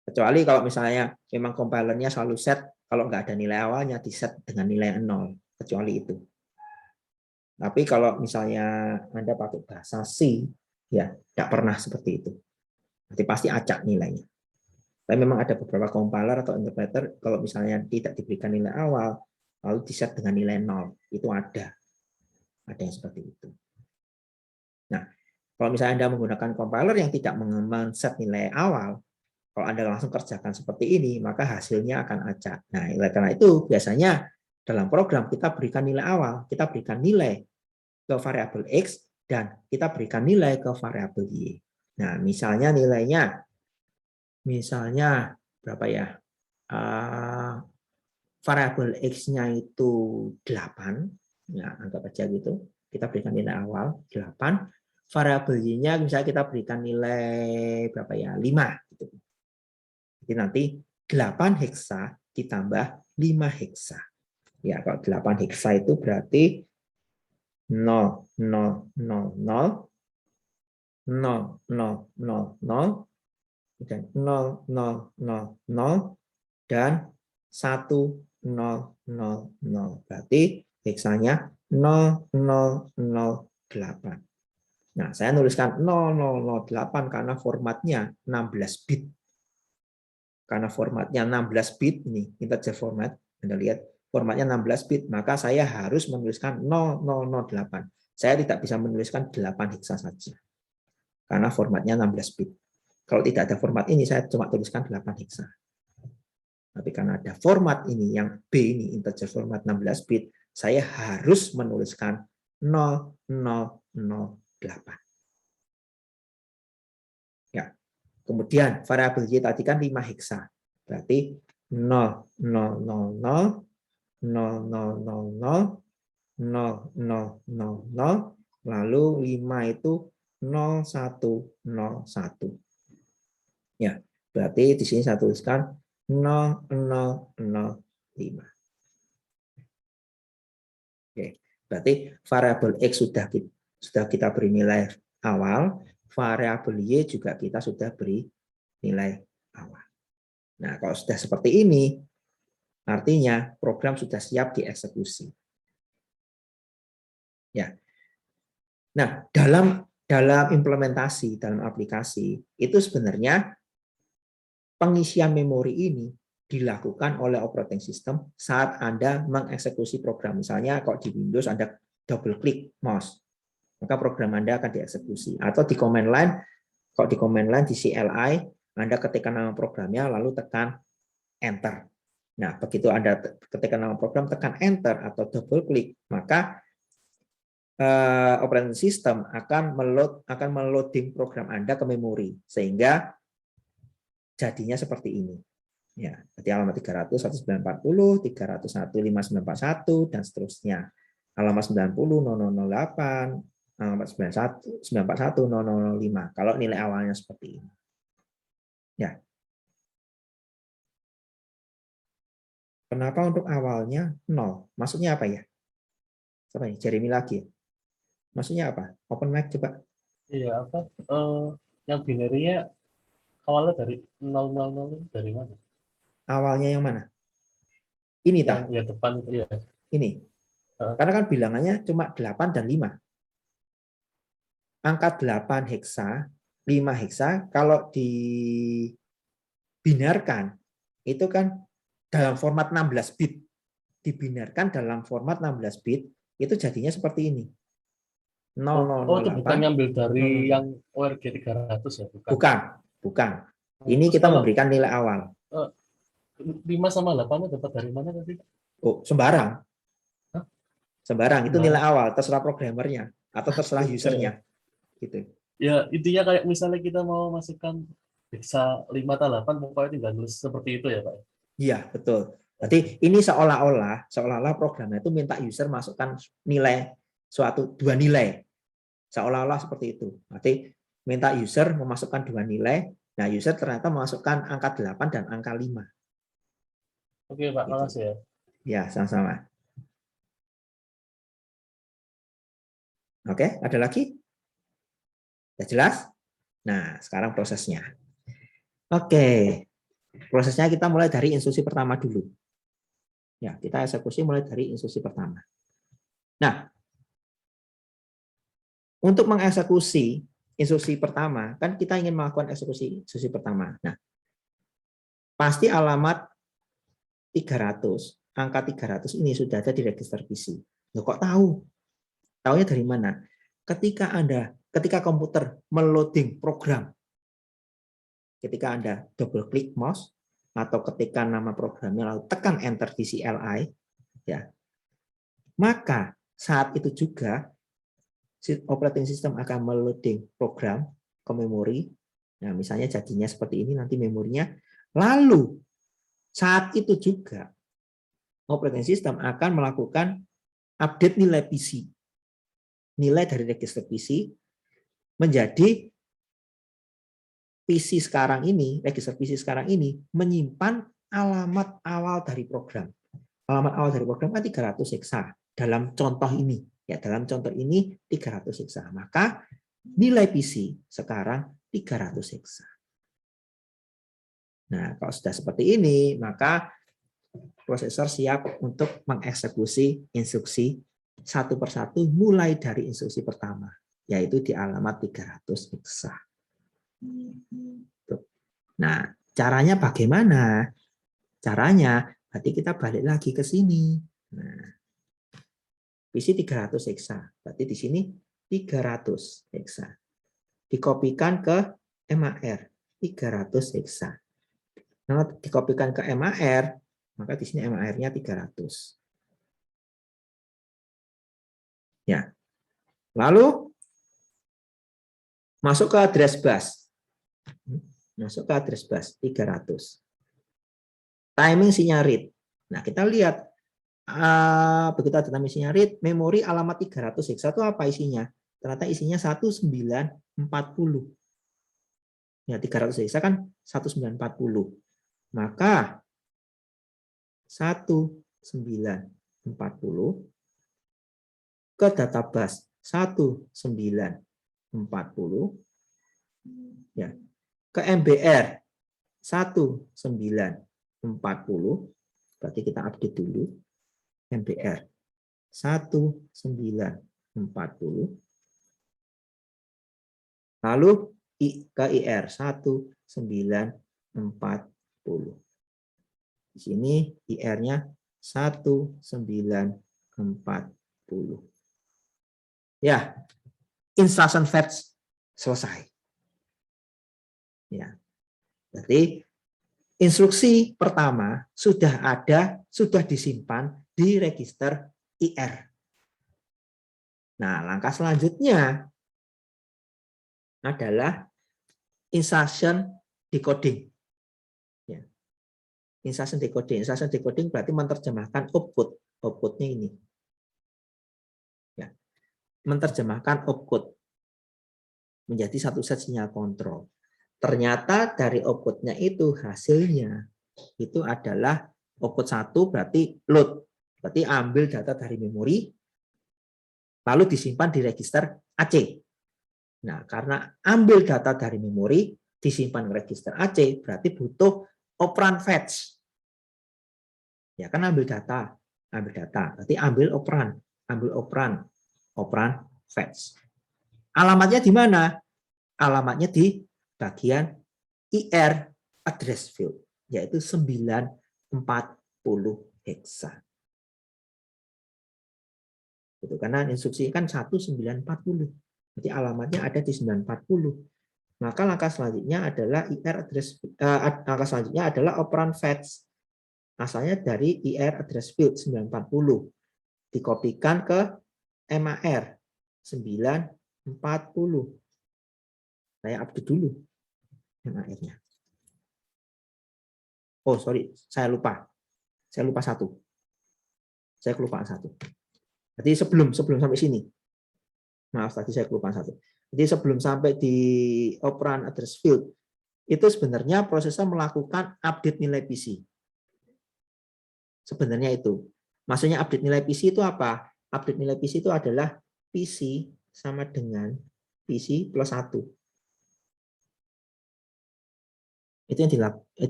Kecuali kalau misalnya memang compilernya selalu set, kalau nggak ada nilai awalnya, di set dengan nilai 0, kecuali itu. Tapi kalau misalnya Anda pakai bahasa C, ya nggak pernah seperti itu. Nanti pasti acak nilainya. Tapi memang ada beberapa compiler atau interpreter, kalau misalnya tidak diberikan nilai awal, lalu di set dengan nilai 0, itu ada. Ada yang seperti itu. Nah, kalau misalnya Anda menggunakan compiler yang tidak men-set nilai awal, kalau Anda langsung kerjakan seperti ini, maka hasilnya akan acak. Nah, oleh karena itu, biasanya dalam program kita berikan nilai awal, kita berikan nilai ke variabel X, dan kita berikan nilai ke variabel Y. Nah, misalnya nilainya, misalnya berapa ya? Variabel X-nya itu 8, ya, anggap aja gitu. Kita berikan nilai awal 8, variabel Y-nya misalnya kita berikan nilai berapa ya? 5 gitu. Jadi nanti 8 heksa ditambah 5 heksa. Ya, kalau 8 heksa itu berarti 0, 0, 0, 0, 0, 0, 0, 0, dan 0, 0, 0, 0, dan 1, 0, 0, 0. Berarti heksanya 0, 0, 0, 8. Nah, saya nuliskan 0008 karena formatnya 16 bit. Karena formatnya 16 bit, ini integer format, Anda lihat formatnya 16 bit, maka saya harus menuliskan 0008. Saya tidak bisa menuliskan 8 heksa saja, karena formatnya 16 bit. Kalau tidak ada format ini, saya cuma tuliskan 8 heksa. Tapi karena ada format ini, yang B ini integer format 16 bit, saya harus menuliskan 0008. Ya. Kemudian variabel Y tadi kan 5 heksa. Berarti 0, 0, 0, 0, 0, 0, 0, 0, 0, 0, 0, 0, lalu 5 itu 0, 1, 0, 1. Ya, berarti di sini saya tuliskan 0, 0, 0, 5. Oke, berarti variabel X sudah kita beri nilai awal, variabel Y juga kita sudah beri nilai awal. Nah, kalau sudah seperti ini, artinya program sudah siap dieksekusi. Ya. Nah, dalam implementasi, dalam aplikasi, itu sebenarnya pengisian memori ini dilakukan oleh operating system saat Anda mengeksekusi program. Misalnya kalau di Windows Anda double klik mouse, maka program Anda akan dieksekusi. Atau di command line, kalau di command line di CLI, Anda ketikkan nama programnya lalu tekan enter. Nah, begitu Anda ketikkan nama program, tekan enter atau double klik, maka operating system akan meloading program Anda ke memori sehingga jadinya seperti ini. Ya, berarti alamat 300, 1940, 301, 5941 dan seterusnya. Alamat 90, 0008, alamat 91, 941, 0005. Kalau nilai awalnya seperti ini. Ya. Kenapa untuk awalnya 0? Maksudnya apa ya? Siapa nih? Jeremy lagi. Maksudnya apa? Open mic coba. Iya, apa? Yang binary-nya awalnya dari 000 dari mana? Awalnya yang mana? Ini Yang tah? ya depan itu ya. Ini. Karena kan bilangannya cuma 8 dan 5. Angka 8 heksa, 5 heksa, kalau dibinarkan, itu kan dalam format 16 bit. Dibinarkan dalam format 16 bit, itu jadinya seperti ini. 0008. Oh, itu bukan ngambil dari yang ORG 300 ya? Bukan. Bukan. Ini Terus kita kalau memberikan nilai awal. 5 sama 8 dapat dari mana tadi? Oh, sembarang. Hah? Sembarang, itu Sembarang. nilai awal, terserah programmernya atau terserah usernya. Gitu. Ya, intinya kayak misalnya kita mau masukkan hexa 5 atau 8, pokoknya tinggal nulis seperti itu ya, Pak? Iya, betul. Berarti ini seolah-olah programnya itu minta user masukkan nilai dua nilai. Seolah-olah seperti itu. Berarti minta user memasukkan dua nilai. Nah, user ternyata memasukkan angka 8 dan angka 5. Oke, Pak, Gitu. makasih ya. Ya, sama-sama. Oke, ada lagi? Sudah jelas? Nah, sekarang prosesnya. Oke. Prosesnya kita mulai dari instruksi pertama dulu. Ya, kita eksekusi mulai dari instruksi pertama. Nah, untuk mengeksekusi instruksi pertama, kan kita ingin melakukan eksekusi instruksi pertama. Nah, pasti alamat 300, angka 300 ini sudah ada di register PC. Loh, kok tahu? Taunya dari mana? Ketika komputer meloading program, ketika Anda double klik mouse atau ketikkan nama programnya lalu tekan enter di CLI, ya, maka saat itu juga operating system akan meloading program ke memori. Nah, misalnya jadinya seperti ini nanti memorinya. Lalu saat itu juga operating system akan melakukan update nilai PC. Nilai dari register PC menjadi PC sekarang ini, register PC sekarang ini menyimpan alamat awal dari program. Alamat awal dari program kan 300 heksa. Dalam contoh ini, ya dalam contoh ini 300 heksa. Maka nilai PC sekarang 300 heksa. Nah, kalau sudah seperti ini, maka prosesor siap untuk mengeksekusi instruksi satu persatu mulai dari instruksi pertama, yaitu di alamat 300 heksa. Nah, caranya bagaimana? Caranya, berarti kita balik lagi ke sini. Nah, PC 300 heksa, berarti di sini 300 heksa. Dikopikan ke MAR, 300 heksa. Nah, dikopikan ke MAR, maka di sini MAR-nya 300. Ya. Lalu masuk ke address bus. Masuk ke address bus 300. Timing sinyal read. Nah, kita lihat begitu ada timing sinyal read, memori alamat 300 heksa itu apa isinya? Ternyata isinya 1940. Ya, 300 heksa kan 1940. Maka 1940 ke database 1940 ya, ke MBR 1940, berarti kita update dulu MBR 1940, lalu ke IR 1940. Di sini IR-nya 1940. Ya, instruction fetch selesai. Ya. Berarti instruksi pertama sudah disimpan di register IR. Nah, langkah selanjutnya adalah instruction decoding. Ya. Instruction decoding. Instruction decoding berarti menerjemahkan output. Outputnya ini. Ya. Menerjemahkan output menjadi satu set sinyal kontrol. Ternyata dari outputnya itu hasilnya itu adalah output 1 berarti load. Berarti ambil data dari memori lalu disimpan di register AC. Nah, karena ambil data dari memori disimpan di register AC berarti butuh operand fetch. Ya kan ambil data. Berarti ambil operand fetch. Alamatnya di mana? Alamatnya di bagian IR address field, yaitu 940 hexa. Itu karena instruksi kan 1940. Jadi alamatnya ada di 940. Maka langkah selanjutnya adalah IR address langkah selanjutnya adalah operand fetch. Asalnya dari IR address field 940 dikopikan ke MAR 940. Saya update dulu MAR-nya. Oh, sorry, saya lupa satu. Saya kelupaan satu. Jadi sebelum sampai sini. Maaf, tadi saya kelupaan satu. Jadi sebelum sampai di operand address field, itu sebenarnya prosesnya melakukan update nilai PC. Sebenarnya itu. Maksudnya update nilai PC itu apa? Update nilai PC itu adalah PC sama dengan PC plus 1. Itu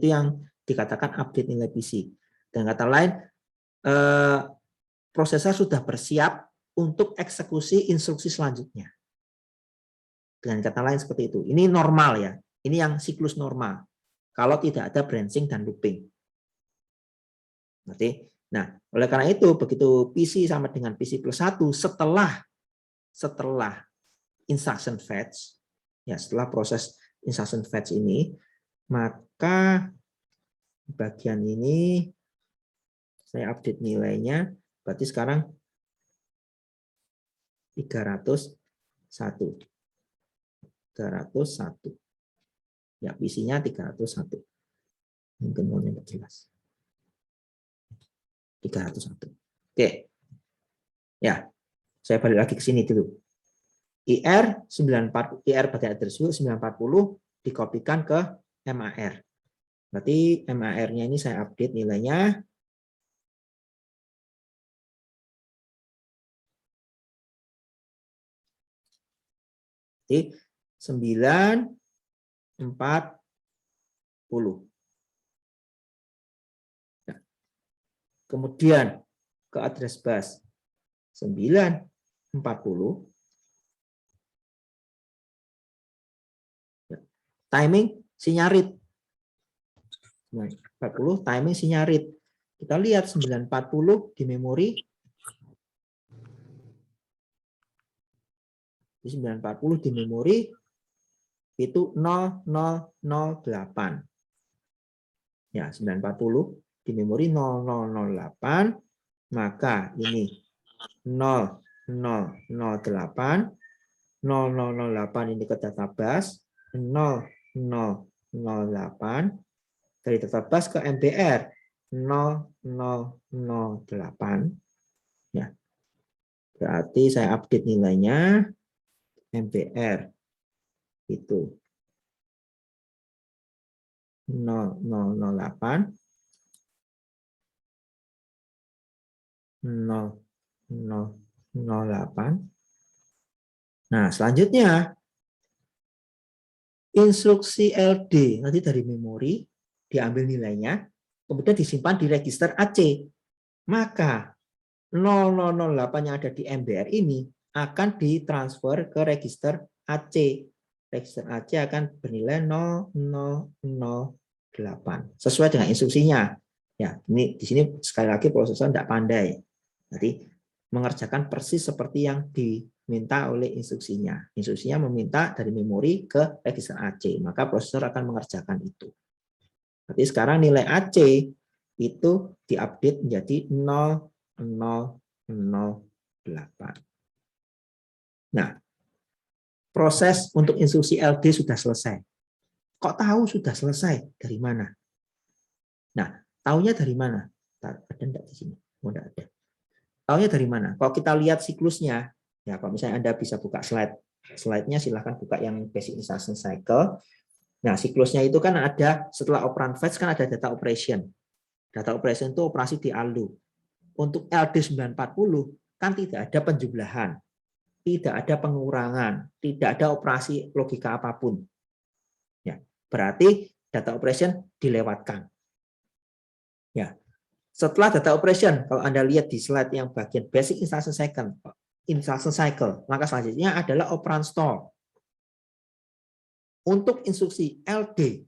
yang dikatakan update nilai PC. Dan kata lain, prosesor sudah bersiap untuk eksekusi instruksi selanjutnya. Dengan kata lain seperti itu. Ini normal ya. Ini yang siklus normal. Kalau tidak ada branching dan looping. Berarti, nah, oleh karena itu begitu PC sama dengan PC plus 1 setelah instruction fetch, ya setelah proses instruction fetch ini, maka bagian ini saya update nilainya, berarti sekarang 301. Ya, PC-nya 301. Mungkin mau yang jelas. 301. Oke. Ya. Saya balik lagi ke sini dulu. IR 940, IR pada address 940 dikopikan ke MAR. Berarti MAR-nya ini saya update nilainya. Jadi 940. Nah, kemudian ke address bus 940. Timing sinyal read. 940 timing sinyal read. Kita lihat 940 di memori. Di 940 di memori itu 0008. Ya, 940 di memori 0008, maka ini 0008, 0008 ini ke database 0008, dari database ke MBR 0008. Ya. Berarti saya update nilainya MBR itu 0008 0008 08. Nah, selanjutnya instruksi LD nanti dari memori diambil nilainya, kemudian disimpan di register AC. Maka 0008 yang ada di MBR ini akan ditransfer ke register AC. Register AC akan bernilai 0008 sesuai dengan instruksinya. Ya, ini di sini sekali lagi prosesor tidak pandai. Jadi mengerjakan persis seperti yang diminta oleh instruksinya. Instruksinya meminta dari memori ke register AC, maka prosesor akan mengerjakan itu. Berarti sekarang nilai AC itu diupdate menjadi 0008. Nah, proses untuk instruksi LD sudah selesai. Kok tahu sudah selesai? Dari mana? Nah, tahunya dari mana? Ada enggak di sini? Oh, enggak ada. Tahunya dari mana? Kalau kita lihat siklusnya, ya kalau misalnya Anda bisa buka slide-nya silahkan buka yang basic instruction cycle. Nah, siklusnya itu kan ada setelah operand fetch kan ada data operation. Data operation itu operasi di ALU. Untuk LD940 kan tidak ada penjumlahan, tidak ada pengurangan, tidak ada operasi logika apapun. Ya, berarti data operation dilewatkan. Ya. Setelah data operation, kalau Anda lihat di slide yang bagian basic instruction cycle, maka selanjutnya adalah operand store. Untuk instruksi LD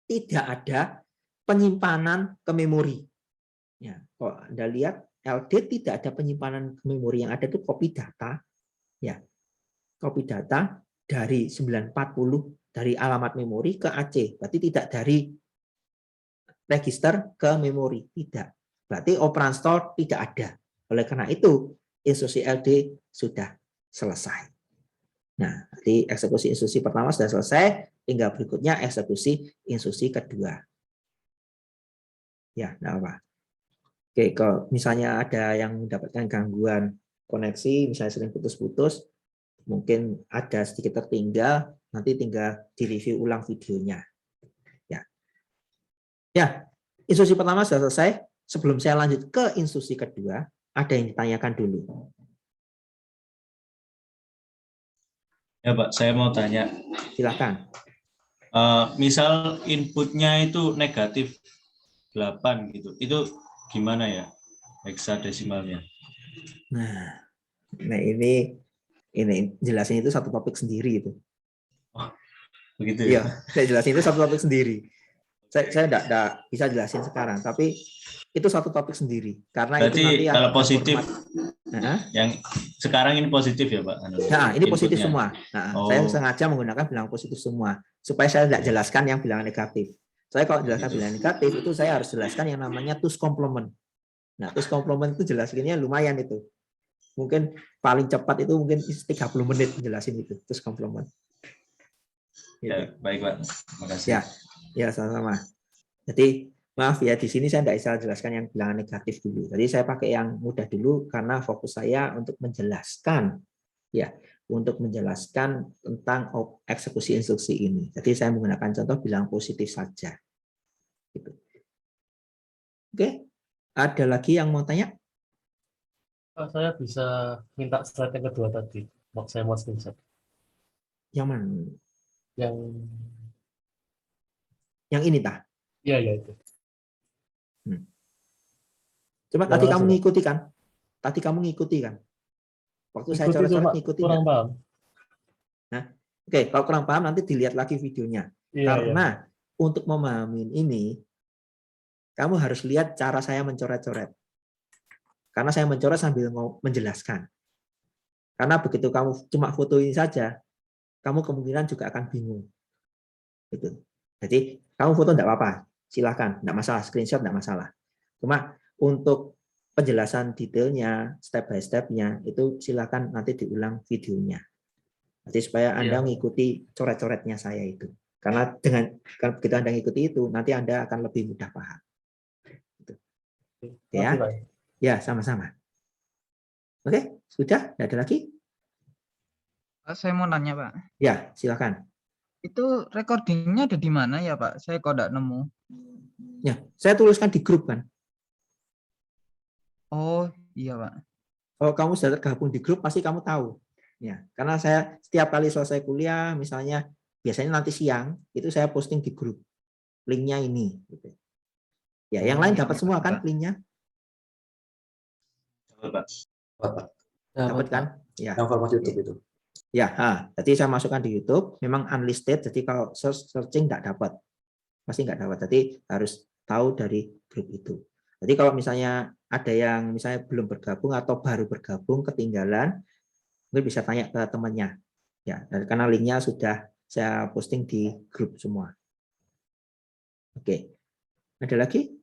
tidak ada penyimpanan ke memori. Ya, kalau Anda lihat LD tidak ada penyimpanan ke memori, yang ada itu copy data, ya, copy data dari 940 dari alamat memori ke AC, berarti tidak dari register ke memori, tidak. Berarti operand store tidak ada. Oleh karena itu, instruksi LD sudah selesai. Nah, jadi eksekusi instruksi pertama sudah selesai, tinggal berikutnya eksekusi instruksi kedua. Ya, nah apa? Oke, kalau misalnya ada yang mendapatkan gangguan koneksi, misalnya sering putus-putus, mungkin ada sedikit tertinggal, nanti tinggal direview ulang videonya. Ya, instruksi pertama sudah selesai. Sebelum saya lanjut ke instruksi kedua, ada yang ditanyakan dulu. Ya Pak, saya mau tanya. Silakan. Misal inputnya itu negatif 8 gitu, itu gimana ya hexadesimalnya? Nah ini jelasin itu satu topik sendiri itu. Oh, begitu Iya, ya? saya jelasin itu satu topik sendiri. Saya tidak bisa jelasin sekarang, tapi itu satu topik sendiri. Karena berarti itu nanti kalau ada positif, yang sekarang ini positif ya Pak? Nah, ini positif inputnya. semua. Nah, Oh. Saya sengaja menggunakan bilangan positif semua supaya saya tidak jelaskan yang bilangan negatif. Saya kalau jelaskan bilangan negatif itu saya harus jelaskan yang namanya TUS complement. Nah, TUS complement itu jelasinnya lumayan itu. Mungkin paling cepat itu mungkin 30 menit menjelasin itu TUS complement. Gitu. Ya, baik Pak. Terima kasih. Ya sama-sama. Jadi maaf ya, di sini saya tidak bisa jelaskan yang bilangan negatif dulu. Jadi saya pakai yang mudah dulu karena fokus saya untuk menjelaskan, ya, untuk menjelaskan tentang eksekusi instruksi ini. Jadi saya menggunakan contoh bilangan positif saja. Gitu. Oke, ada lagi yang mau tanya? Saya bisa minta slide yang kedua tadi. Saya mau screenshot. Yang mana? Yang ini tah? Iya, itu. Coba tadi kamu ngikuti kan? Tadi kamu ngikuti kan? Waktu saya coret-coret ngikuti kurang paham. Nah, oke, kalau kurang paham nanti dilihat lagi videonya. Karena untuk memahami ini, kamu harus lihat cara saya mencoret-coret. Karena saya mencoret sambil menjelaskan. Karena begitu kamu cuma foto ini saja, kamu kemungkinan juga akan bingung. Gitu. Jadi, kamu foto enggak apa-apa. Silakan, enggak masalah, screenshot enggak masalah. Cuma untuk penjelasan detailnya, step by step-nya, itu silakan nanti diulang videonya. Jadi supaya Anda mengikuti coret-coretnya saya itu. Karena begitu Anda mengikuti itu, nanti Anda akan lebih mudah paham. Gitu. Ya, ya sama-sama. Oke, sudah? Tidak ada lagi? Saya mau nanya, Pak. Ya, silakan. Itu recordingnya ada di mana ya, Pak? Saya kok tidak nemu. Ya, saya tuliskan di grup kan. Oh, iya, Pak. Kalau kamu sudah tergabung di grup, pasti kamu tahu. Ya, karena saya setiap kali selesai kuliah, misalnya biasanya nanti siang, itu saya posting di grup. Linknya ini. Gitu. Ya, yang lain dapat semua kan linknya? Pak. Dapat kan? Ya. Yang format YouTube itu. Ya, jadi saya masukkan di YouTube, memang unlisted, jadi kalau searching nggak dapat, pasti nggak dapat. Jadi harus tahu dari grup itu. Jadi kalau misalnya ada yang misalnya belum bergabung atau baru bergabung ketinggalan, mungkin bisa tanya ke temannya. Ya, karena linknya sudah saya posting di grup semua. Oke, ada lagi?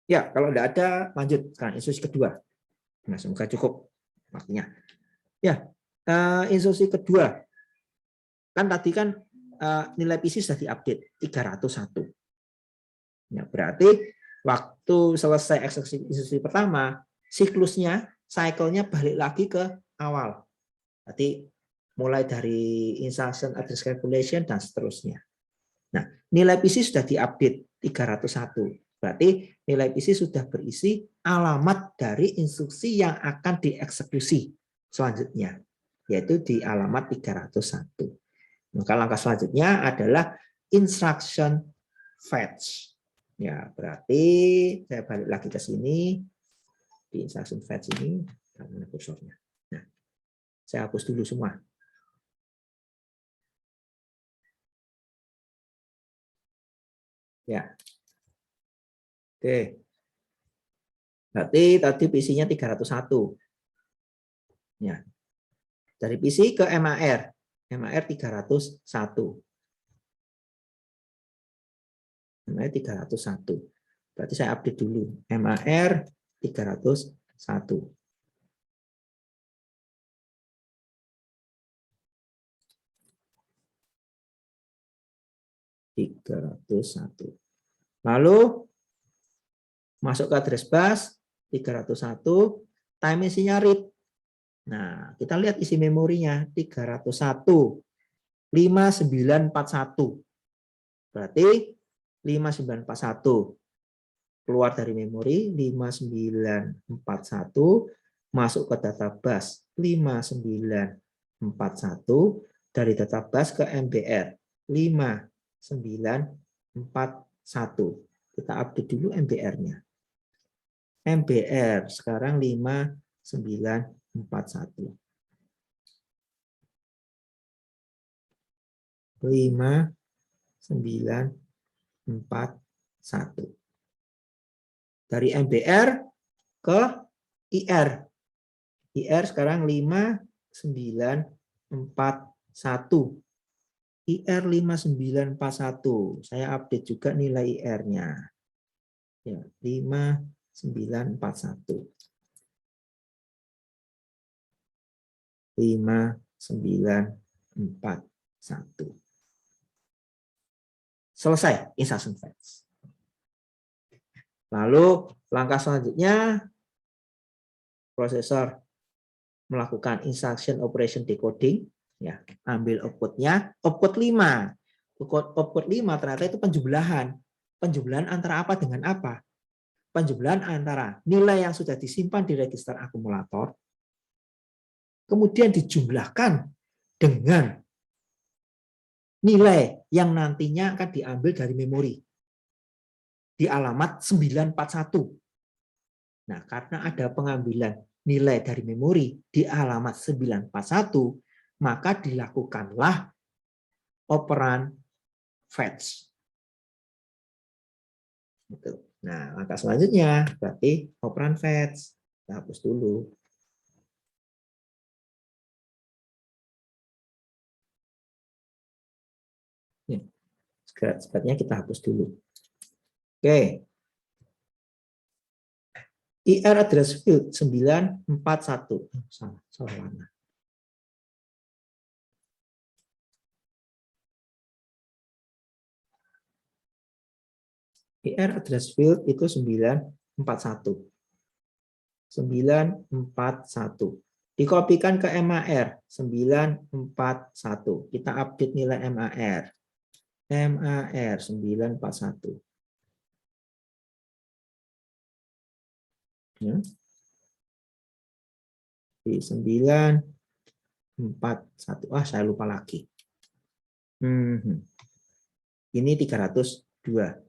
Ya, kalau tidak ada, lanjut sekarang instruksi kedua. Nah, semoga cukup waktunya. Ya, instruksi kedua. Kan tadi kan nilai PC sudah diupdate 301. Ya, berarti waktu selesai eksekusi instruksi pertama, siklusnya, cycle-nya balik lagi ke awal. Berarti mulai dari instruction address calculation dan seterusnya. Nah, nilai PC sudah diupdate 301. Berarti nilai PC sudah berisi alamat dari instruksi yang akan dieksekusi selanjutnya, yaitu di alamat 301. Maka langkah selanjutnya adalah instruction fetch. Ya, berarti saya balik lagi ke sini di instruction fetch ini, mana kursornya. Nah, saya hapus dulu semua. Ya. Oke. Berarti tadi PC-nya 301. Ya. Dari PC ke MAR. MAR 301. MAR 301. Berarti saya update dulu. MAR 301. Lalu masuk ke address bus 301, time isinya read. Nah, kita lihat isi memorinya 301 5941. Berarti 5941 keluar dari memori 5941 masuk ke data bus 5941 dari data bus ke MBR 5941. Kita update dulu MBR-nya. MBR sekarang 5941. 5941. Dari MBR ke IR. IR sekarang 5941. IR 5941. Saya update juga nilai IR-nya. Ya, 5941. 5941. Selesai instruction fetch. Lalu langkah selanjutnya prosesor melakukan instruction operation decoding, ya, ambil outputnya, output 5. Output 5 ternyata itu penjumlahan. Penjumlahan antara apa dengan apa? Penjumlahan antara nilai yang sudah disimpan di register akumulator kemudian dijumlahkan dengan nilai yang nantinya akan diambil dari memori di alamat 941. Nah, karena ada pengambilan nilai dari memori di alamat 941, maka dilakukanlah operan fetch. Nah, langkah selanjutnya berarti operan fetch. Kita hapus dulu. Sebaiknya kita hapus dulu. Oke. IR address field 941. Salah warna. IR address field itu 941. 941. Dikopikan ke MAR 941. Kita update nilai MAR. MAR 941. Ya. Di 9, 4, 1. Saya lupa lagi. Ini 302.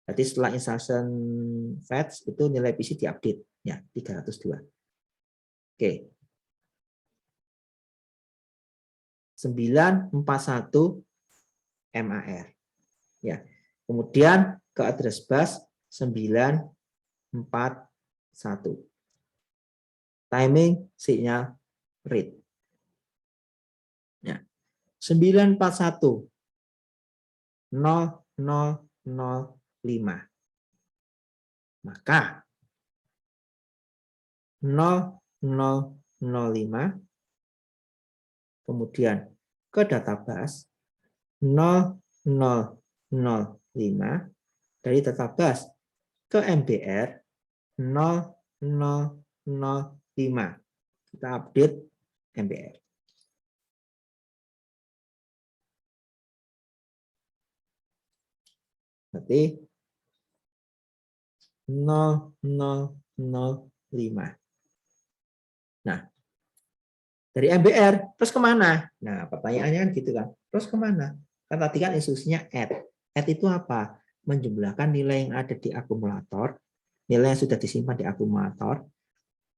Jadi setelah instruction fetch itu nilai PC diupdate ya 302. Oke. 941 MAR. Ya. Kemudian ke address bus 941. Timing signal read. Ya. 941 0005. Maka 0005 kemudian ke data bus 0005 dari data bus ke MBR 0005. Kita update MBR. Berarti 0005. Nah, dari MBR terus kemana? Nah, pertanyaannya kan gitu kan. Terus kemana? Kan tadi kan instruksinya add. Add itu apa? Menjumlahkan nilai yang ada di akumulator, nilai yang sudah disimpan di akumulator,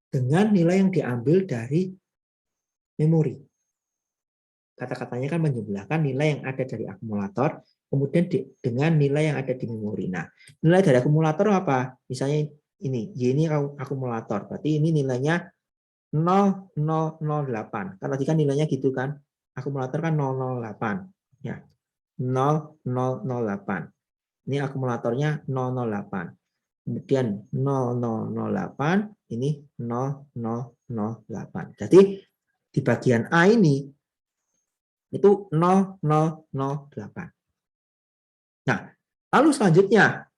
dengan nilai yang diambil dari memori. Kata-katanya kan menjumlahkan nilai yang ada dari akumulator, kemudian dengan nilai yang ada di memori. Nah, nilai dari akumulator apa? Misalnya ini, Y ini akumulator. Berarti ini nilainya 0008. Kan tadi kan nilainya gitu kan. Akumulator kan 008. Ya. 0008. Ini akumulatornya 008. Kemudian 0008, ini 0008. Jadi di bagian A ini itu 0008. Nah, lalu selanjutnya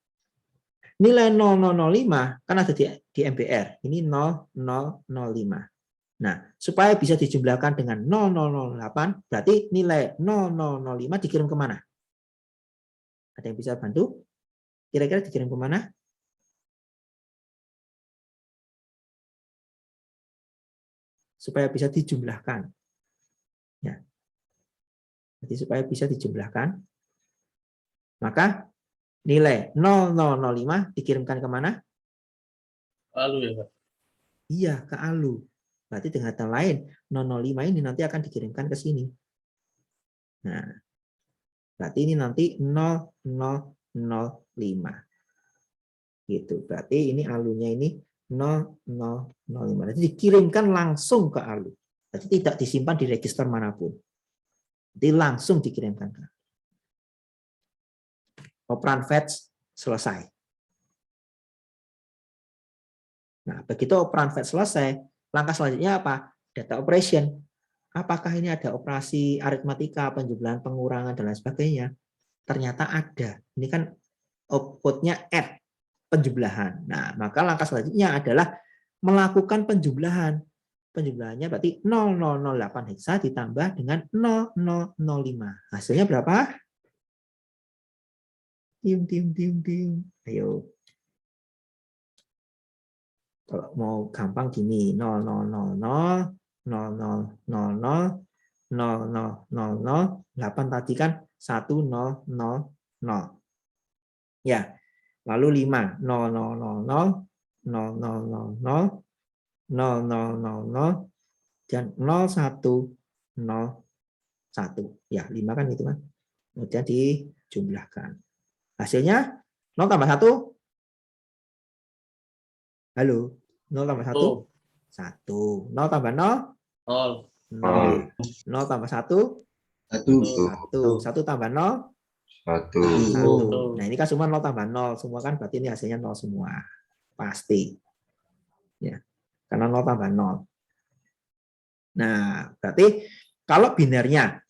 nilai 0005 kan ada di MBR. Ini 0005. Nah, supaya bisa dijumlahkan dengan 0008, berarti nilai 0005 dikirim kemana? Ada yang bisa bantu? Kira-kira dikirim kemana? Supaya bisa dijumlahkan. Ya. Jadi supaya bisa dijumlahkan, maka nilai 0005 dikirimkan kemana? Lalu ya, Pak. Iya, ke ALU. Berarti dengan kata lain, 005 ini nanti akan dikirimkan ke sini. Nah, berarti ini nanti 0005. Gitu. Berarti ini ALU-nya ini 0005. Jadi dikirimkan langsung ke ALU. Jadi tidak disimpan di register manapun. Jadi langsung dikirimkan ke. Operan fetch selesai. Nah, begitu operan fetch selesai, langkah selanjutnya apa? Data operation. Apakah ini ada operasi aritmatika, penjumlahan, pengurangan, dan lain sebagainya? Ternyata ada. Ini kan outputnya add, penjumlahan. Nah, maka langkah selanjutnya adalah melakukan penjumlahan. Penjumlahannya berarti 0008 heksa ditambah dengan 0005. Hasilnya berapa? Tium. Ayo. Kalau mau gampang gini, 0000, 8 tadi kan 100. Ya. Lalu 5, 0000, 0000, 0000, dan 0101. Ya, 5 kan itu kan. Kemudian dijumlahkan. Hasilnya 0 tambah 1. Halo, 0 tambah 1? 1. 0 tambah 0? 0. 0. 0 tambah 1? 1. 1 tambah 0? 1. Nah, ini kan semua 0 tambah 0. Semua kan berarti ini hasilnya 0 semua. Pasti. Ya. Karena 0 tambah 0. Nah, berarti kalau binernya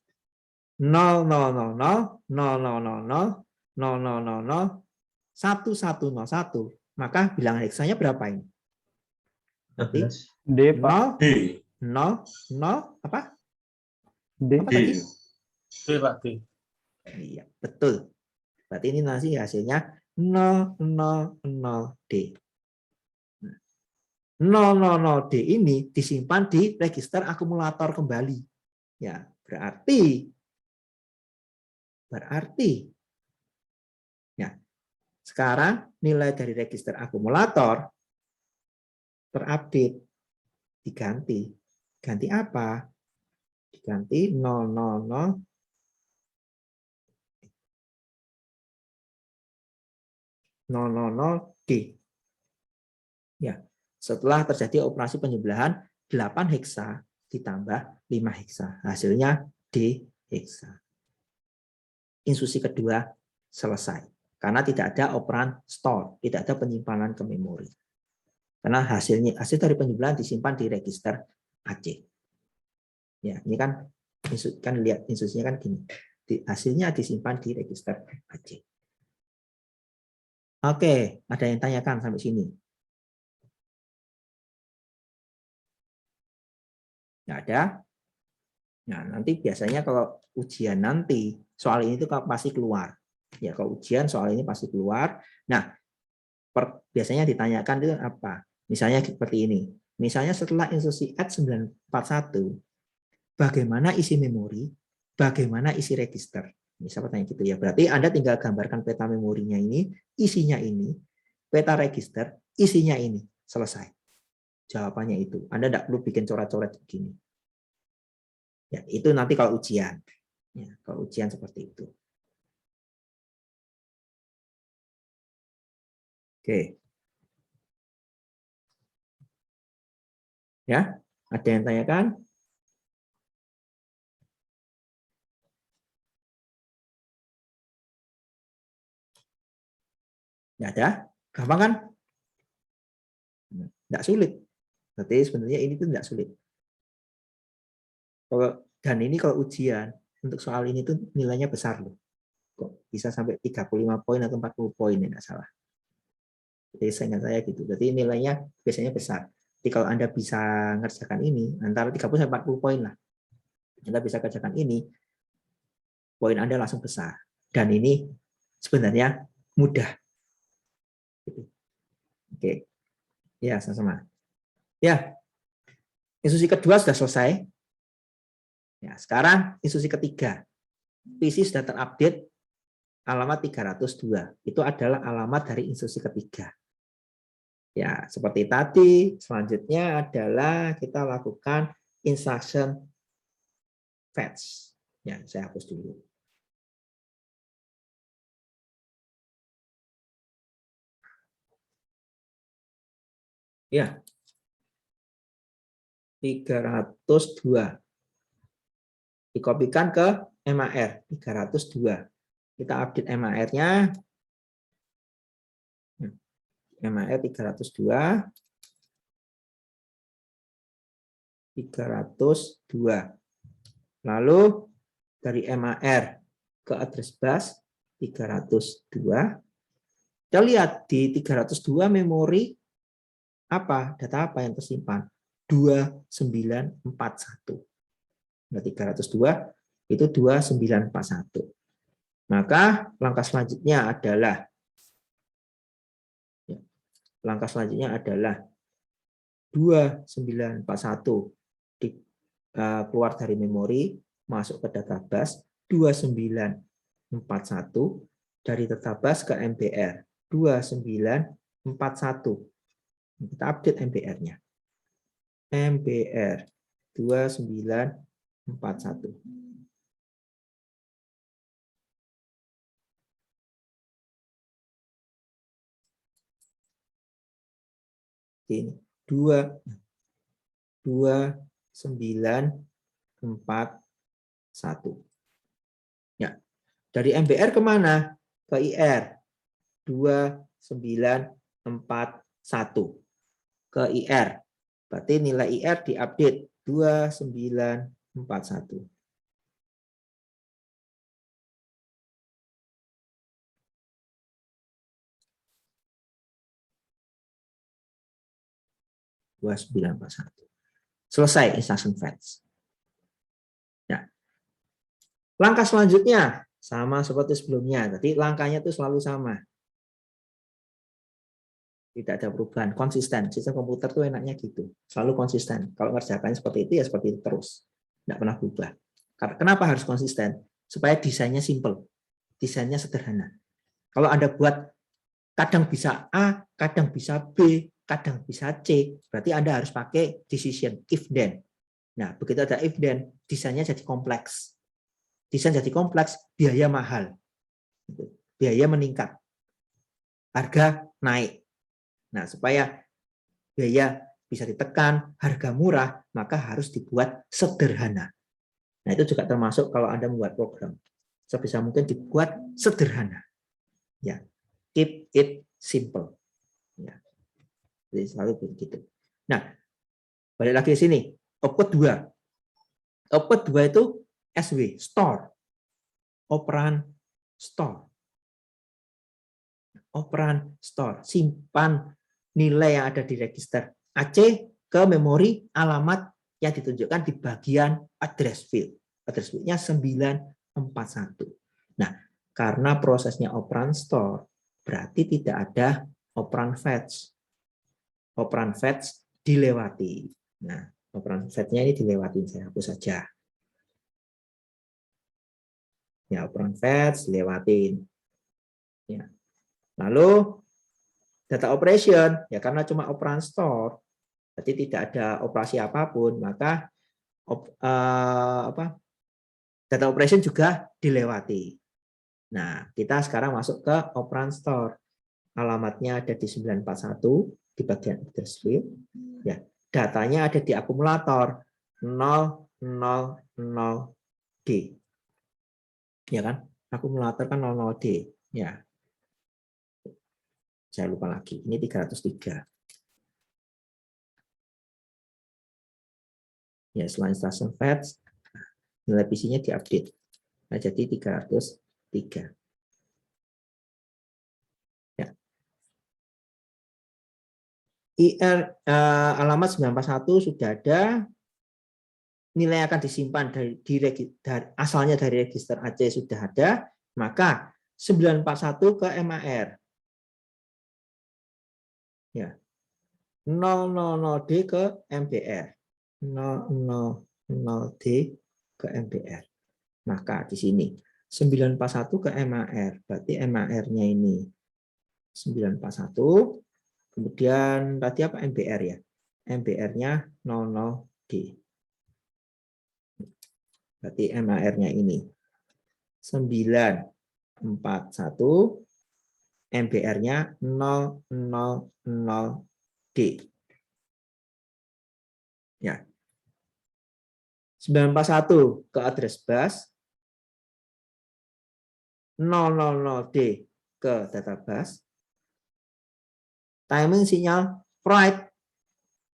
0000, 0000, 0000, 1101, maka bilangan heksanya berapa ini? Berarti D, Pak. 0, 0, apa? D. Apa tadi? D, Pak. D. Iya, betul. Berarti ini nanti hasilnya 000D. 000D ini disimpan di register akumulator kembali. Ya, berarti ya, sekarang nilai dari register akumulator terupdate, diganti. Ganti apa? Diganti 000D. Ya, setelah terjadi operasi penjumlahan 8 heksa ditambah 5 heksa. Hasilnya D heksa. Instruksi kedua selesai. Karena tidak ada operan store, tidak ada penyimpanan ke memori. Karena hasil dari penjumlahan disimpan di register AC. Ya, ini kan lihat instruksinya kan gini. Hasilnya disimpan di register AC. Oke, ada yang tanyakan sampai sini? Nggak ada? Nah, nanti biasanya kalau ujian nanti, soal ini tuh pasti keluar. Ya, kalau ujian soal ini pasti keluar. Nah, biasanya ditanyakan itu apa? Misalnya seperti ini. Misalnya setelah instruksi add 941, bagaimana isi memori, bagaimana isi register? Misal pertanyaan gitu ya. Berarti Anda tinggal gambarkan peta memorinya ini, isinya ini, peta register, isinya ini. Selesai. Jawabannya itu. Anda tidak perlu bikin coret-coret begini. Ya, itu nanti kalau ujian. Ya, kalau ujian seperti itu. Oke. Ya, ada yang tanyakan? Nggak ada? Gampang kan? Nggak sulit. Berarti sebenarnya ini tuh nggak sulit. Dan ini kalau ujian, untuk soal ini tuh nilainya besar loh. Kok bisa sampai 35 poin atau 40 poin, ya nggak salah. Jadi seingat saya gitu. Jadi nilainya biasanya besar. Jadi kalau Anda bisa ngerjakan ini, antara 30 sampai 40 poin lah. Anda bisa kerjakan ini, poin Anda langsung besar. Dan ini sebenarnya mudah. Oke. Ya, sama-sama. Ya. Instruksi kedua sudah selesai. Ya, sekarang instruksi ketiga. PC sudah terupdate alamat 302. Itu adalah alamat dari instruksi ketiga. Ya, seperti tadi, selanjutnya adalah kita lakukan instruction fetch. Ya, saya hapus dulu. Ya. 302. Dikopikan ke MAR 302. Kita update MAR-nya. MAR 302. 302. Lalu dari MAR ke address bus 302. Kita lihat di 302 memori apa? Data apa yang tersimpan? 2941. Nah, 302 itu 2941. Maka langkah selanjutnya adalah 2941 keluar dari memori, masuk ke data bus 2941 dari data bus ke MBR 2941. Kita update MBR-nya. MBR 2941. Ini 2941. Ya. Dari MBR kemana? Ke IR 2941. Ke IR. Berarti nilai IR diupdate 2941. Selesai instruction fetch. Ya. Langkah selanjutnya sama seperti sebelumnya. Jadi langkahnya itu selalu sama. Tidak ada perubahan, konsisten. Sistem komputer tuh enaknya gitu, selalu konsisten. Kalau ngerjakannya seperti itu ya seperti itu terus, tidak pernah berubah. Kenapa harus konsisten? Supaya desainnya simple, desainnya sederhana. Kalau Anda buat kadang bisa A, kadang bisa B, kadang bisa C, berarti Anda harus pakai decision, if then. Nah, begitu ada if then, desainnya jadi kompleks. Desain jadi kompleks, biaya mahal. Biaya meningkat. Harga naik. Nah, supaya biaya bisa ditekan, harga murah, maka harus dibuat sederhana. Nah, itu juga termasuk kalau Anda membuat program. Sebisa mungkin dibuat sederhana. Ya, keep it simple. Ya. Jadi selalu begitu. Nah, balik lagi ke sini. Output 2. Output 2 itu SW, store. Operan store. Operan store. Simpan nilai yang ada di register AC ke memori alamat yang ditunjukkan di bagian address field. Address field-nya 941. Nah, karena prosesnya operan store, berarti tidak ada operan fetch. Operan fetch dilewati. Nah, operan fetch-nya ini dilewati, saya hapus saja. Ya, operan fetch dilewatin. Ya. Lalu data operation, ya karena cuma operan store, berarti tidak ada operasi apapun, maka data operation juga dilewati. Nah, kita sekarang masuk ke operan store. Alamatnya ada di 941 di bagian address field. Ya, datanya ada di akumulator 000D. Ya kan? Akumulator kan 00D. Ya. Saya lupa lagi. Ini 303. Ya, selain instruction fetch, nilai PC-nya diupdate. Nah, jadi 303. Ya. IR alamat 941 sudah ada. Nilai akan disimpan dari asalnya dari register AC sudah ada, maka 941 ke MAR. Ya. 000D ke MBR. 000D ke MBR. Maka di sini 941 ke MAR, berarti MAR-nya ini 941. Kemudian tadi apa MBR ya? MBR-nya 00D. Berarti MAR-nya ini 941, MBR-nya 000D. Ya. 941 ke address bus, 000D ke data bus, timing sinyal write.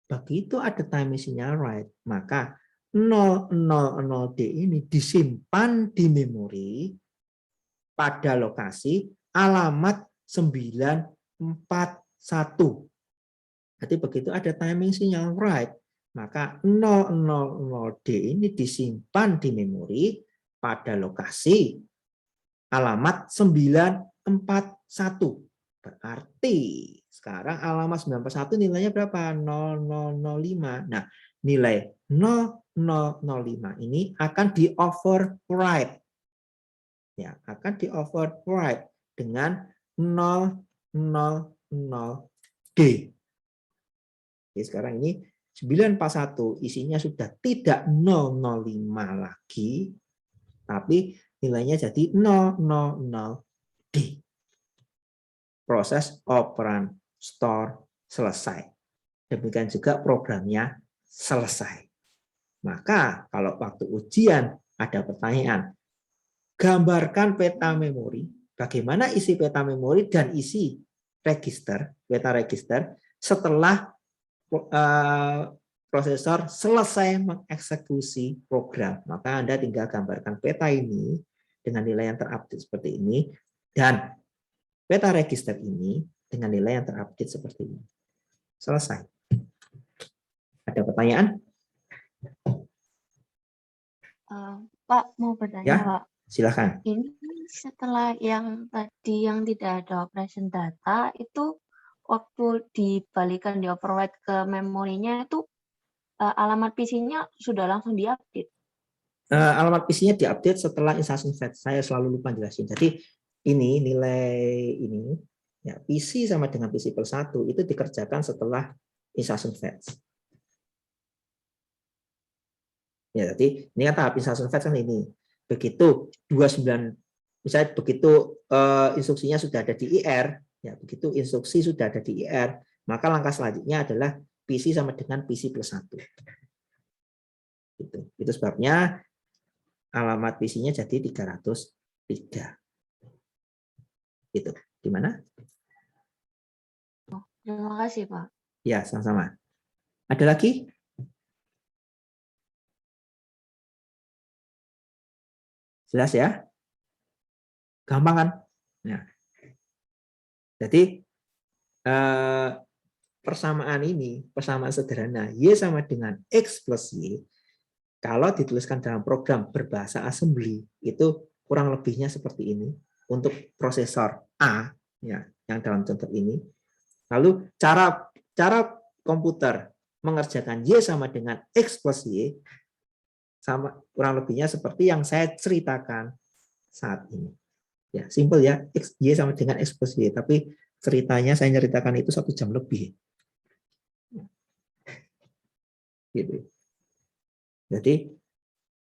Begitu ada timing sinyal write, maka 000D ini disimpan di memori pada lokasi alamat 941. Jadi begitu ada timing sinyal write, maka 000D ini disimpan di memori pada lokasi alamat 941. Berarti sekarang alamat 941 nilainya berapa? 0005. Nah, nilai 0005 ini akan di-overwrite. Ya, akan di-overwrite dengan 000D. Jadi sekarang ini 941 isinya sudah tidak 005 lagi, tapi nilainya jadi 000D. Proses operan store selesai. Demikian juga programnya selesai. Maka kalau waktu ujian ada pertanyaan, gambarkan peta memori, bagaimana isi peta memori dan isi register, peta register setelah prosesor selesai mengeksekusi program. Maka Anda tinggal gambarkan peta ini dengan nilai yang terupdate seperti ini dan peta register ini dengan nilai yang terupdate seperti ini. Selesai. Ada pertanyaan? Pak, mau bertanya, Ya, Pak. silakan. Ini setelah yang tadi yang tidak ada operation data, itu waktu dibalikan di overwrite ke memorinya itu alamat PC-nya sudah langsung diupdate. Alamat PC-nya diupdate setelah instruction fetch. Saya selalu lupa jelasin. Jadi ini nilai ini ya PC sama dengan PC plus 1 itu dikerjakan setelah instruction fetch. Ya, jadi ini kan tahap instruction fetch kan ini. Begitu 29 misalnya begitu instruksinya sudah ada di IR, ya begitu instruksi sudah ada di IR, maka langkah selanjutnya adalah PC sama dengan PC plus 1. Itu sebabnya alamat PC-nya jadi 303. Gitu. Gimana? Terima kasih, Pak. Ya, sama-sama. Ada lagi? Jelas ya? Gampang kan? Nah, jadi persamaan ini, persamaan sederhana, Y sama dengan X plus Y, kalau dituliskan dalam program berbahasa assembly, itu kurang lebihnya seperti ini. Untuk prosesor A, ya, yang dalam contoh ini. Lalu cara komputer mengerjakan Y sama dengan X plus Y, sama kurang lebihnya seperti yang saya ceritakan saat ini. Ya, simpel ya, X, Y sama dengan X plus Y, tapi ceritanya saya ceritakan itu 1 jam lebih. Gitu. Jadi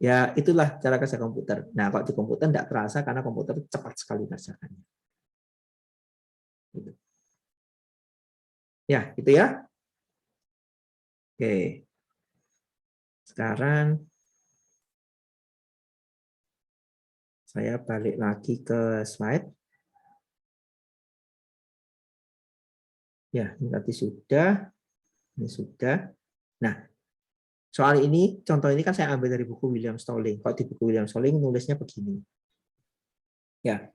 ya itulah cara kerja komputer. Nah, kalau di komputer tidak terasa karena komputer cepat sekali kerjakannya. Gitu. Ya, gitu ya. Oke. Sekarang saya balik lagi ke slide. Ya, ini tadi sudah. Ini sudah. Nah, soal ini, contoh ini kan saya ambil dari buku William Stolling. Kalau di buku William Stolling nulisnya begini. Ya,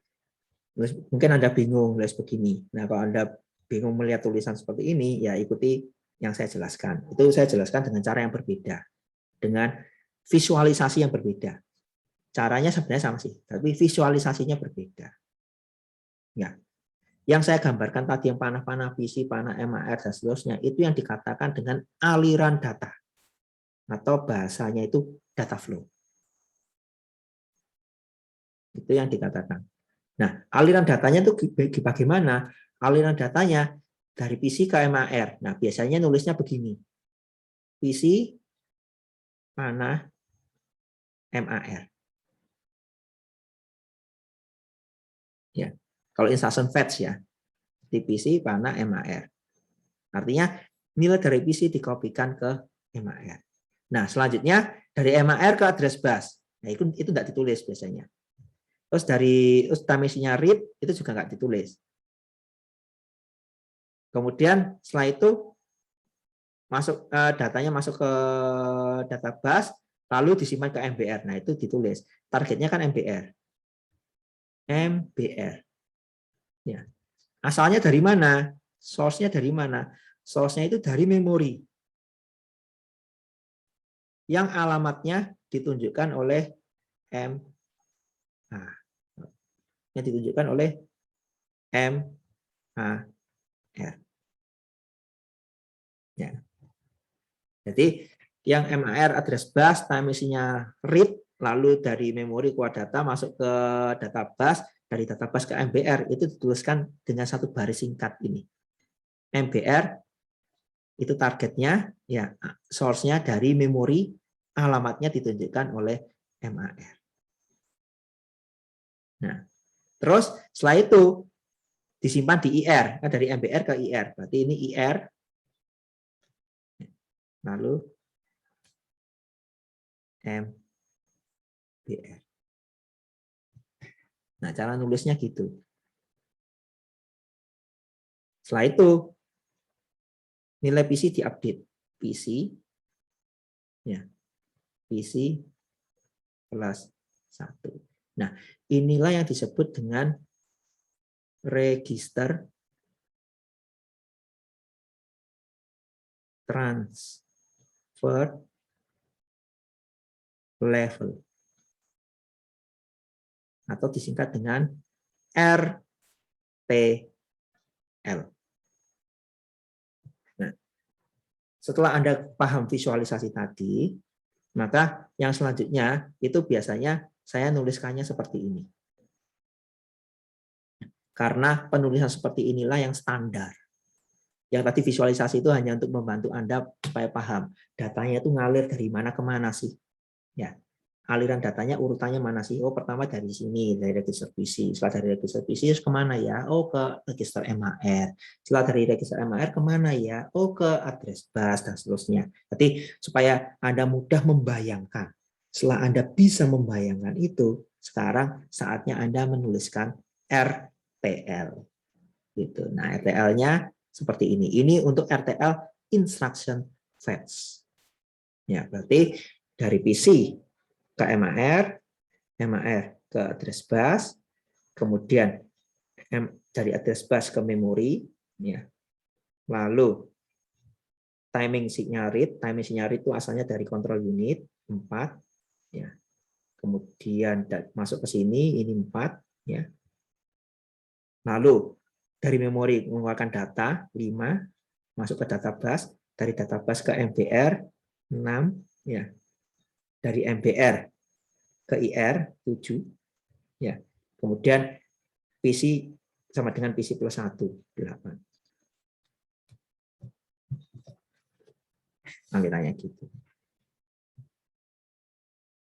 mungkin Anda bingung nulis begini. Nah, kalau Anda bingung melihat tulisan seperti ini, ya ikuti yang saya jelaskan. Itu saya jelaskan dengan cara yang berbeda. Dengan visualisasi yang berbeda. Caranya sebenarnya sama sih, tapi visualisasinya berbeda. Ya. Yang saya gambarkan tadi yang panah-panah PC, panah MAR, dan seterusnya, itu yang dikatakan dengan aliran data. Atau bahasanya itu data flow. Itu yang dikatakan. Nah, aliran datanya itu bagaimana? Aliran datanya dari PC ke MAR. Nah, biasanya nulisnya begini. PC, panah, MAR. Ya, kalau instruction fetch ya, di PC, panah, MAR. Artinya nilai dari PC dikopikan ke MAR. Nah, selanjutnya dari MAR ke address bus. Nah, itu tidak ditulis biasanya. Terus dari utamisinya read itu juga nggak ditulis. Kemudian setelah itu masuk datanya masuk ke data bus, lalu disimpan ke MBR. Nah, itu ditulis. Targetnya kan MBR. MBR. Ya. Asalnya dari mana? Source-nya dari mana? Source-nya itu dari memori. Yang alamatnya ditunjukkan oleh M. Nah, yang ditunjukkan oleh MAR. Ya. Jadi yang MAR address bus, time isinya read, lalu dari memori kuadata data masuk ke data bus, dari data bus ke MBR, itu dituliskan dengan satu baris singkat ini. MBR itu targetnya, ya source-nya dari memori, alamatnya ditunjukkan oleh MAR. Nah, terus setelah itu disimpan di IR, dari MBR ke IR. Berarti ini IR, lalu MBR. Nah, cara nulisnya gitu. Setelah itu, nilai PC diupdate. PC, ya, PC plus 1. Nah, inilah yang disebut dengan register transfer level. Atau disingkat dengan RTL. Setelah Anda paham visualisasi tadi, maka yang selanjutnya itu biasanya saya nuliskannya seperti ini. Karena penulisan seperti inilah yang standar. Yang tadi visualisasi itu hanya untuk membantu Anda supaya paham. Datanya itu ngalir dari mana ke mana sih. Ya, aliran datanya urutannya mana sih? Oh, pertama dari sini, dari register PC. Setelah dari register PC, kemana ya? Oh, ke register MAR. Setelah dari register MAR, kemana ya? Oh, ke address bus, dan seterusnya. Jadi, supaya Anda mudah membayangkan. Setelah Anda bisa membayangkan itu, sekarang saatnya Anda menuliskan RTL. Gitu. Nah, RTL-nya seperti ini. Ini untuk RTL instruction fetch. Ya, berarti dari PC ke MAR, MAR ke address bus, kemudian dari address bus ke memori, ya. Lalu timing signal read itu asalnya dari control unit 4, ya. Kemudian masuk ke sini ini 4, ya. Lalu dari memori mengeluarkan data 5, masuk ke data bus, dari data bus ke MBR 6, ya. Dari MBR ke IR 7, ya. Kemudian PC sama dengan PC plus 1, 8. Nanti tanya gitu.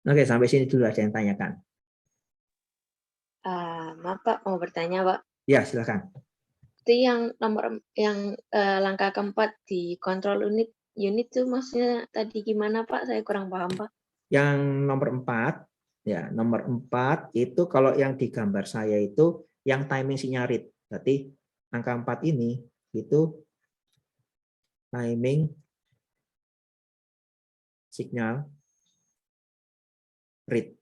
Oke, sampai sini dulu ada yang tanyakan. Maaf Pak, mau bertanya Pak. Ya, silakan. Itu yang langkah keempat di kontrol unit itu maksudnya tadi gimana Pak? Saya kurang paham Pak. Yang nomor 4, ya, nomor 4 itu kalau yang di gambar saya itu yang timing signal read. Berarti angka 4 ini itu timing signal read.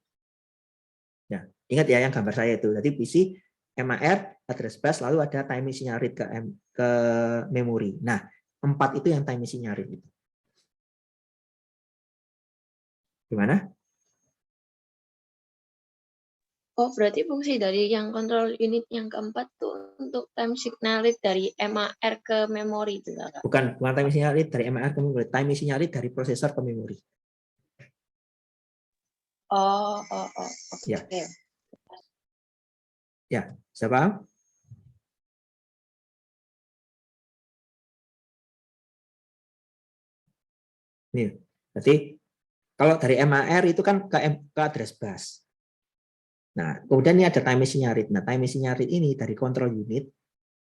Ya, ingat ya yang gambar saya itu. Jadi PC MAR address bus lalu ada timing signal read ke memori. Nah, 4 itu yang timing signal read itu. Gimana? Oh, berarti fungsi dari yang kontrol unit yang keempat tuh untuk time signal read dari MAR ke memori itu Kak? Bukan timing signal read dari MAR ke memori, timing signal read dari prosesor ke memori. Oke. Ya. Ya, siapa? Nih, berarti kalau dari MAR itu kan ke address bus. Nah, kemudian ini ada timing signal read. Nah, timing signal read ini dari control unit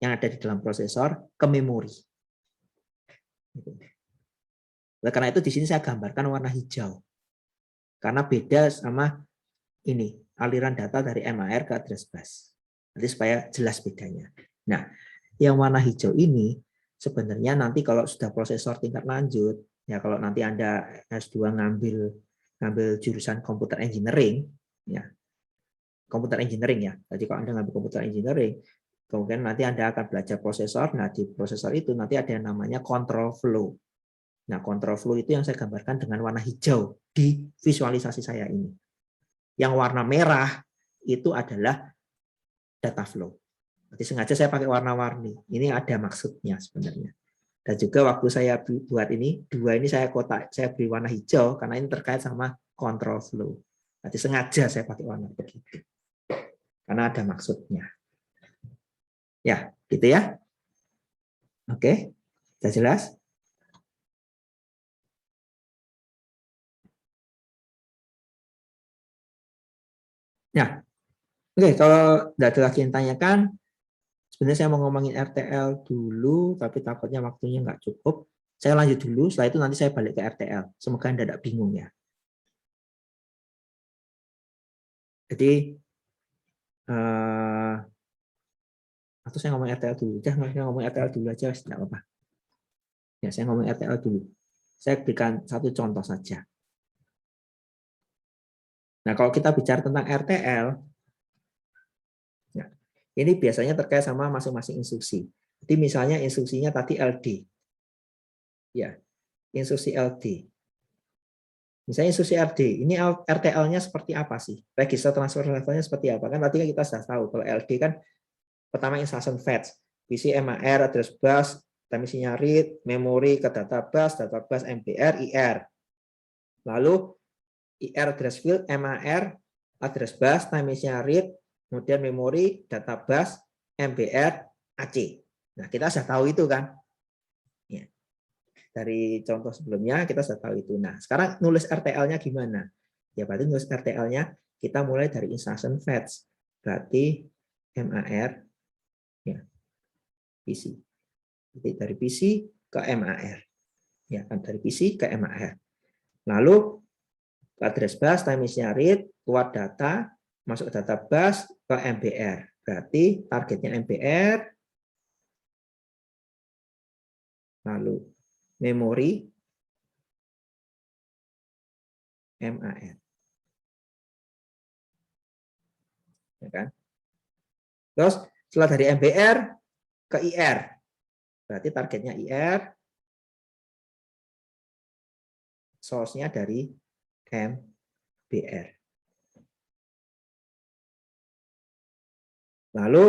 yang ada di dalam prosesor ke memori. Oleh karena itu di sini saya gambarkan warna hijau. Karena beda sama ini, aliran data dari MAR ke address bus. Nanti supaya jelas bedanya. Nah, yang warna hijau ini sebenarnya nanti kalau sudah prosesor tingkat lanjut, ya kalau nanti Anda S2 ngambil jurusan computer engineering, ya. Computer engineering ya. Jadi kalau Anda ngambil computer engineering, kemudian nanti Anda akan belajar prosesor. Nah, di prosesor itu nanti ada yang namanya control flow. Nah, control flow itu yang saya gambarkan dengan warna hijau di visualisasi saya ini. Yang warna merah itu adalah data flow. Jadi sengaja saya pakai warna-warni. Ini ada maksudnya sebenarnya. Dan juga waktu saya buat ini, dua ini saya beri warna hijau karena ini terkait sama control flow. Jadi sengaja saya pakai warna begitu. Karena ada maksudnya. Ya, gitu ya. Oke, sudah jelas? Ya, oke, kalau tidak ada lagi yang tanyakan, sebenarnya saya mau ngomongin RTL dulu, tapi takutnya waktunya nggak cukup. Saya lanjut dulu, setelah itu nanti saya balik ke RTL. Semoga Anda tidak bingung ya. Jadi, atau saya ngomong RTL dulu. Saya ngomong RTL dulu aja, tidak apa-apa. Ya, saya ngomong RTL dulu. Saya berikan satu contoh saja. Nah, kalau kita bicara tentang RTL, ya, ini biasanya terkait sama masing-masing instruksi. Jadi misalnya instruksinya tadi LD. Ya, instruksi LD. Misalnya instruksi LD, ini RTL-nya seperti apa sih? Register transfer levelnya seperti apa? Kan tadi kita sudah tahu kalau LD kan pertama instruction fetch, PC MAR, address bus, time isinya read, memori ke database MBR, IR. Lalu IR address field, MAR, address bus, time isinya read, kemudian memori, database, MBR, AC. Nah, kita sudah tahu itu kan. Ya. Dari contoh sebelumnya kita sudah tahu itu. Nah, sekarang nulis RTL-nya gimana? Ya, berarti nulis RTL-nya kita mulai dari instruction fetch. Berarti MAR, ya, PC. Jadi dari PC ke MAR. Ya, kan dari PC ke MAR. Lalu address bus, time isinya read, keluar data, masuk data bus ke MBR. Berarti targetnya MBR, lalu memori, MAR. Ya kan? Terus setelah dari MBR ke IR. Berarti targetnya IR, source-nya dari MBR. Lalu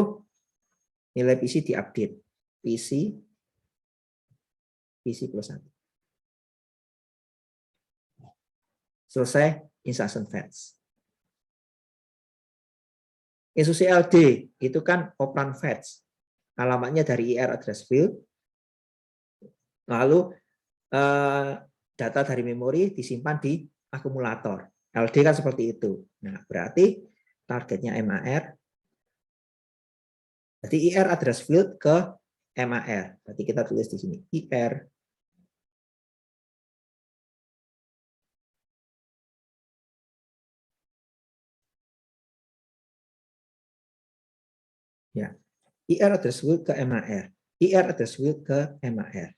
nilai PC diupdate. PC plus 1. Selesai instruction fetch. Instruksi LD itu kan operand fetch. Alamatnya dari IR address field. Lalu data dari memori disimpan di akumulator. LD kan seperti itu. Nah, berarti targetnya MAR. Berarti IR address field ke MAR. Berarti kita tulis di sini IR ya. IR address field ke MAR. IR address field ke MAR.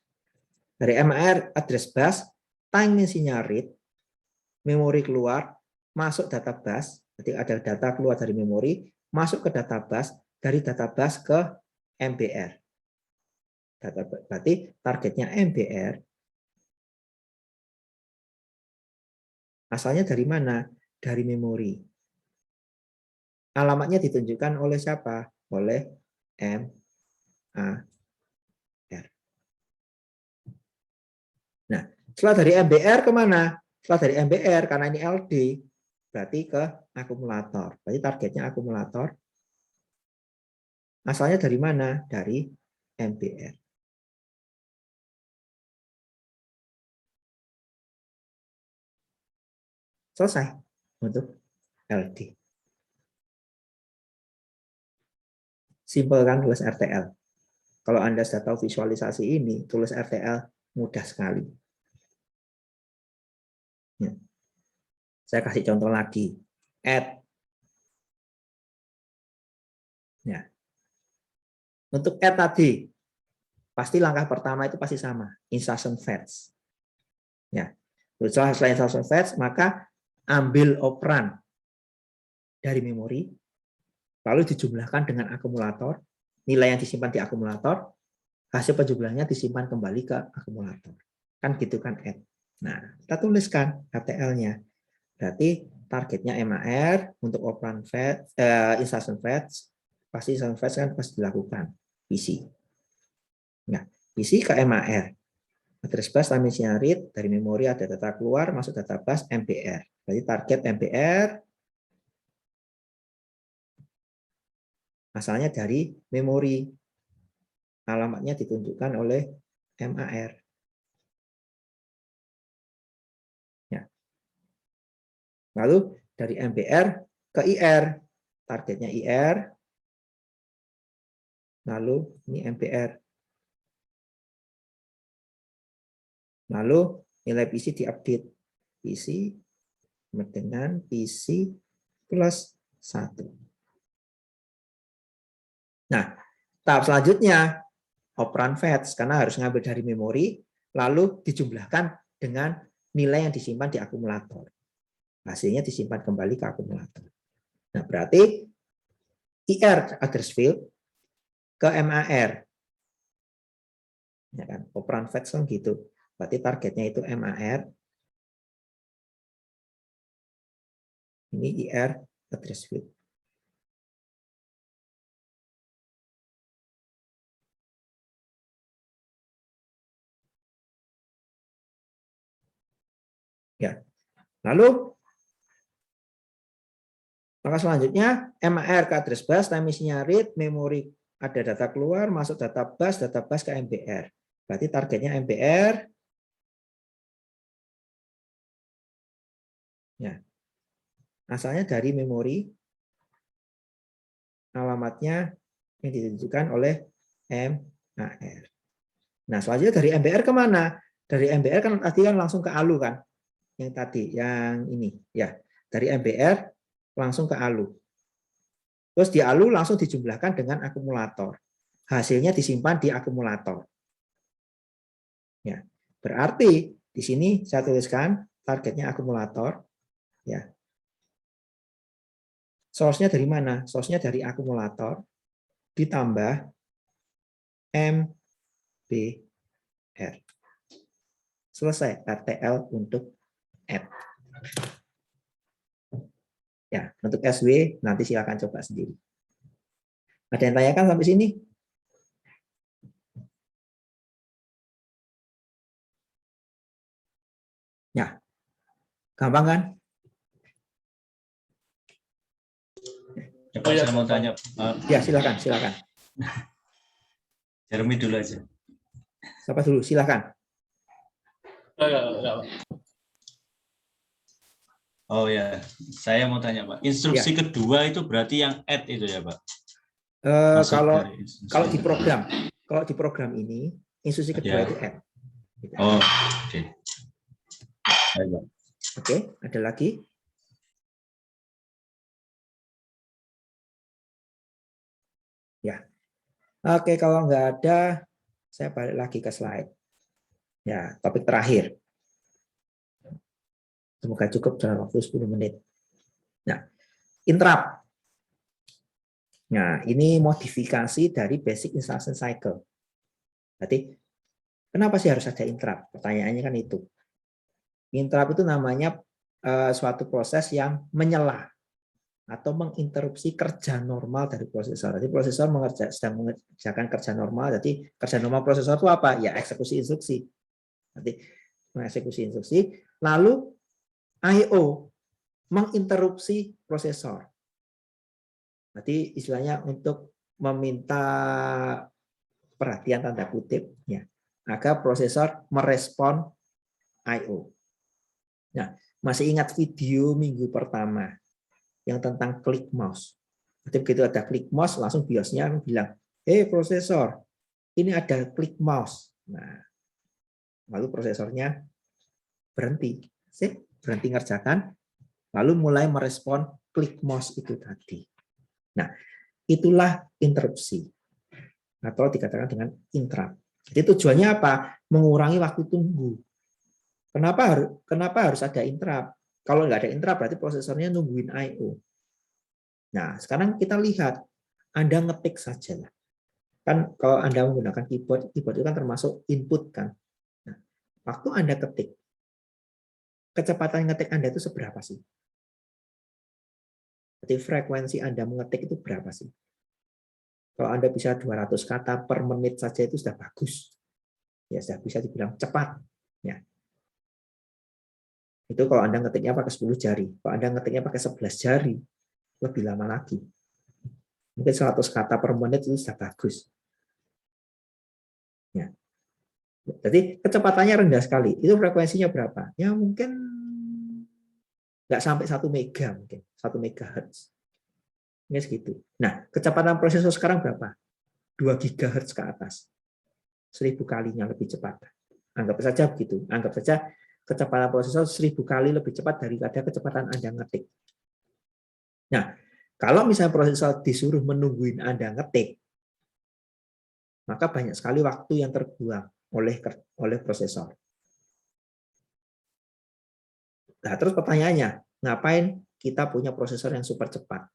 Dari MAR address bus, time isinya read, memori keluar, masuk data bus, berarti ada data keluar dari memori, masuk ke data bus, dari data bus ke MBR. Berarti targetnya MBR. Asalnya dari mana? Dari memori. Alamatnya ditunjukkan oleh siapa? Oleh MAR. Nah, setelah dari MBR kemana? Setelah dari MBR, karena ini LD, berarti ke akumulator. Berarti targetnya akumulator. Asalnya dari mana? Dari MBR. Selesai untuk LD. Simpel kan tulis RTL. Kalau Anda sudah tahu visualisasi ini, tulis RTL mudah sekali. Ya. Saya kasih contoh lagi. Add. Ya. Untuk add tadi, pasti langkah pertama itu pasti sama. Instruction fetch. Ya. Setelah instruction fetch, maka ambil operan dari memori, lalu dijumlahkan dengan akumulator, nilai yang disimpan di akumulator, hasil penjumlahannya disimpan kembali ke akumulator. Kan gitu kan add. Nah, kita tuliskan RTL-nya. Berarti targetnya MAR untuk operan fetch, instruction fetch, pasti instruction fetch kan pasti dilakukan PC. Nah, PC ke MAR. Address bus time isinya read, dari memori ada data keluar, masuk data bus MBR. Berarti target MBR asalnya dari memori. Alamatnya ditunjukkan oleh MAR. Ya. Lalu dari MBR ke IR. Targetnya IR. Lalu ini MBR. Lalu nilai PC diupdate. PC dengan PC plus 1. Nah, tahap selanjutnya operan fetch, karena harus ngambil dari memori, lalu dijumlahkan dengan nilai yang disimpan di akumulator. Hasilnya disimpan kembali ke akumulator. Nah, berarti IR address field ke MAR. Ya kan? Operan fetch kan gitu. Berarti targetnya itu MAR. Ini IR address field. Ya. Lalu maka selanjutnya MAR ke address bus, time isinya read, memori ada data keluar, masuk data bus ke MBR. Berarti targetnya MBR. Ya. Asalnya dari memori, alamatnya yang ditentukan oleh MAR. Nah, selanjutnya dari MBR kemana? Dari MBR kan tadi kan langsung ke ALU kan? Yang tadi, yang ini. Ya, dari MBR langsung ke ALU. Terus di ALU langsung dijumlahkan dengan akumulator. Hasilnya disimpan di akumulator. Ya, berarti di sini saya tuliskan targetnya akumulator. Ya. Source-nya dari mana? Source-nya dari akumulator ditambah MBR. Selesai RTL untuk add. Ya, untuk SW nanti silakan coba sendiri. Ada yang tanyakan sampai sini? Ya, gampang kan? Coba saya mau tanya, Ya, silakan. Jeremy dulu aja. Siapa dulu? Silakan. Enggak. Oh ya, saya mau tanya Pak. Instruksi kedua itu berarti yang add itu ya Pak? Masuk dari instruksi. Kalau di program ini instruksi kedua itu add. Oh, oke. Baik, Pak. Oke, ada lagi? Ya. Oke, kalau nggak ada, saya balik lagi ke slide. Ya, topik terakhir. Semoga cukup dalam waktu 10 menit. Nah, interrupt. Nah, ini modifikasi dari basic instruction cycle. Berarti, kenapa sih harus ada interrupt? Pertanyaannya kan itu. Interrupt itu namanya suatu proses yang menyela atau menginterupsi kerja normal dari prosesor. Jadi prosesor sedang mengerjakan kerja normal. Jadi kerja normal prosesor itu apa? Ya eksekusi instruksi. Nanti mengeksekusi instruksi. Lalu I/O menginterupsi prosesor. Berarti istilahnya untuk meminta perhatian tanda kutip ya, agar prosesor merespon I/O. Nah, masih ingat video minggu pertama yang tentang klik mouse. Jadi begitu ada klik mouse, langsung BIOS-nya bilang, "Hey prosesor, ini ada klik mouse." Nah, lalu prosesornya berhenti ngerjakan, lalu mulai merespon klik mouse itu tadi. Nah, itulah interupsi atau dikatakan dengan interrupt. Jadi tujuannya apa? Mengurangi waktu tunggu. Kenapa harus ada interrupt? Kalau nggak ada interrupt berarti prosesornya nungguin I/O. Nah, sekarang kita lihat, Anda ngetik saja lah. Kan kalau Anda menggunakan keyboard itu kan termasuk input kan. Nah, waktu Anda ketik, kecepatan ngetik Anda itu seberapa sih? Jadi frekuensi Anda mengetik itu berapa sih? Kalau Anda bisa 200 kata per menit saja itu sudah bagus. Ya, sudah bisa dibilang cepat. Ya. Itu kalau Anda ngetiknya pakai 10 jari. Kalau Anda ngetiknya pakai 11 jari, lebih lama lagi. Mungkin 100 kata per menit itu sudah bagus. Ya. Jadi kecepatannya rendah sekali. Itu frekuensinya berapa? Ya mungkin nggak sampai 1 mega, mungkin 1 megahertz. Ini segitu. Nah, kecepatan prosesor sekarang berapa? 2 gigahertz ke atas. 1000 kalinya lebih cepat. Anggap saja begitu. Anggap saja kecepatan prosesor 1000 kali lebih cepat daripada kecepatan Anda ngetik. Nah, kalau misalnya prosesor disuruh menungguin Anda ngetik, maka banyak sekali waktu yang terbuang oleh prosesor. Nah, terus pertanyaannya, ngapain kita punya prosesor yang super cepat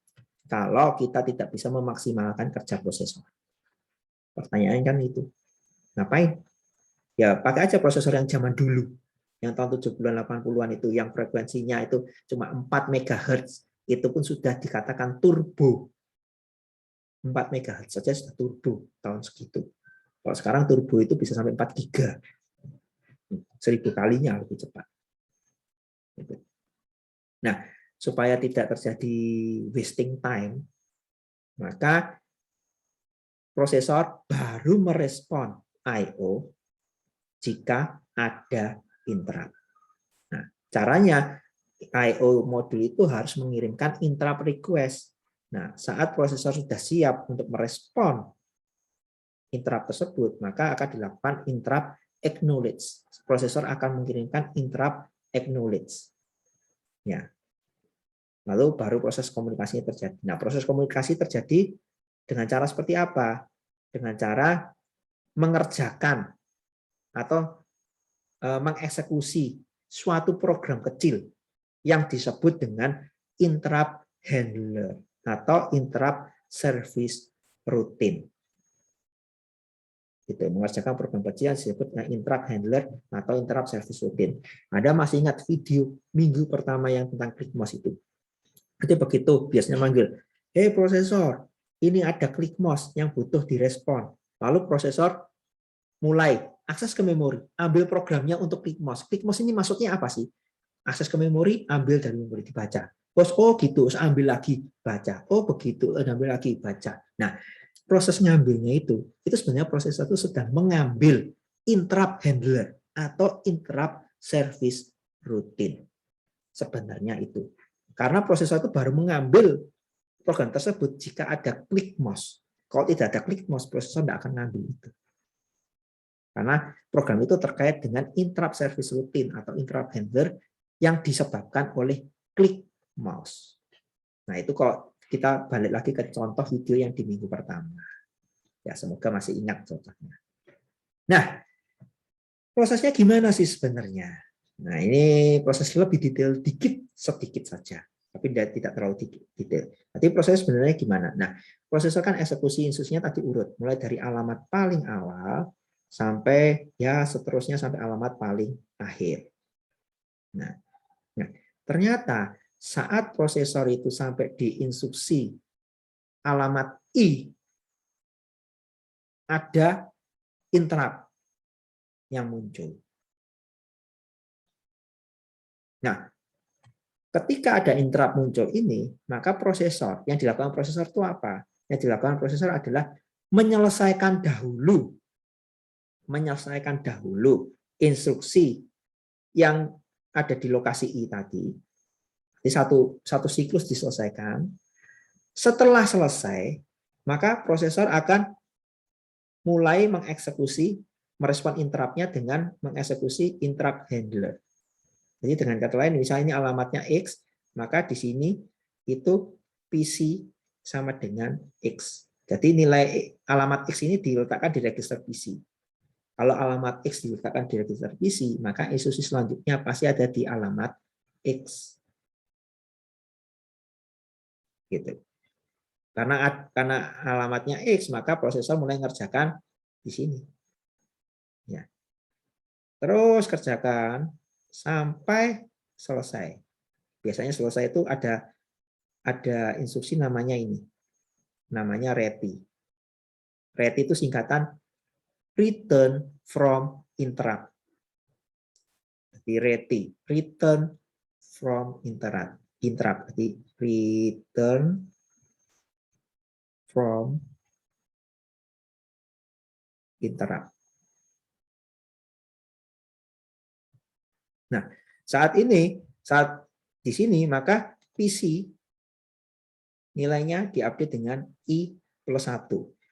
kalau kita tidak bisa memaksimalkan kerja prosesor? Pertanyaannya kan itu. Ngapain? Ya, pakai aja prosesor yang zaman dulu. Yang tahun 70-an, 80-an itu, yang frekuensinya itu cuma 4 MHz. Itu pun sudah dikatakan turbo. 4 MHz saja sudah turbo tahun segitu. Kalau sekarang turbo itu bisa sampai 4 giga. 1000 kalinya lebih cepat. Nah, supaya tidak terjadi wasting time, maka prosesor baru merespon I/O jika ada interrupt. Nah, caranya I/O modul itu harus mengirimkan interrupt request. Nah, saat prosesor sudah siap untuk merespon interrupt tersebut, maka akan dilakukan interrupt acknowledge. Prosesor akan mengirimkan interrupt acknowledge. Ya. Lalu baru proses komunikasinya terjadi. Nah, proses komunikasi terjadi dengan cara seperti apa? Dengan cara mengerjakan atau mengeksekusi suatu program kecil yang disebut dengan interrupt handler atau interrupt service routine. Itu mengerjakan program kecil yang disebut dengan interrupt handler atau interrupt service routine. Anda masih ingat video minggu pertama yang tentang ClickMOS itu? Jadi begitu biasanya manggil, "Hey prosesor, ini ada ClickMOS yang butuh direspon." Lalu prosesor mulai akses ke memori, ambil programnya untuk ClickMOS. ClickMOS ini maksudnya apa sih? Akses ke memori, ambil dari memori, dibaca. Oh gitu, ambil lagi, baca. Oh begitu, ambil lagi, baca. Nah, proses ngambilnya itu sebenarnya prosesor itu sedang mengambil interrupt handler atau interrupt service routine. Sebenarnya itu. Karena prosesor itu baru mengambil program tersebut jika ada ClickMOS. Kalau tidak ada ClickMOS, prosesor tidak akan ngambil itu. Karena program itu terkait dengan interrupt service routine atau interrupt handler yang disebabkan oleh ClickMOS. Nah, itu kalau kita balik lagi ke contoh video yang di minggu pertama. Ya, semoga masih ingat contohnya. Nah, prosesnya gimana sih sebenarnya? Nah, ini prosesnya lebih detail sedikit saja. Tapi tidak terlalu detail. Nanti proses sebenarnya gimana? Nah, prosesor kan eksekusi instruksinya tadi urut. Mulai dari alamat paling awal sampai ya seterusnya sampai alamat paling akhir. Nah, ternyata saat prosesor itu sampai di instruksi alamat I, ada interrupt yang muncul. Nah, ketika ada interrupt muncul ini, maka prosesor, yang dilakukan prosesor itu apa? Yang dilakukan prosesor adalah menyelesaikan dahulu instruksi yang ada di lokasi I tadi. Jadi satu siklus diselesaikan. Setelah selesai, maka prosesor akan mulai merespon interrupt-nya dengan mengeksekusi interrupt handler. Jadi dengan kata lain, misalnya ini alamatnya X, maka di sini itu PC sama dengan X. Jadi nilai alamat X ini diletakkan di register PC. Kalau alamat X diletakkan di register PC, maka instruksi selanjutnya pasti ada di alamat X. Gitu. Karena alamatnya X, maka prosesor mulai mengerjakan di sini. Ya. Terus kerjakan sampai selesai. Biasanya selesai itu ada instruksi namanya ini. Namanya RETI. RETI itu singkatan return from interrupt. Jadi RETI, return from interrupt. Jadi return from interrupt. Nah, saat di sini maka PC nilainya diupdate dengan I+1.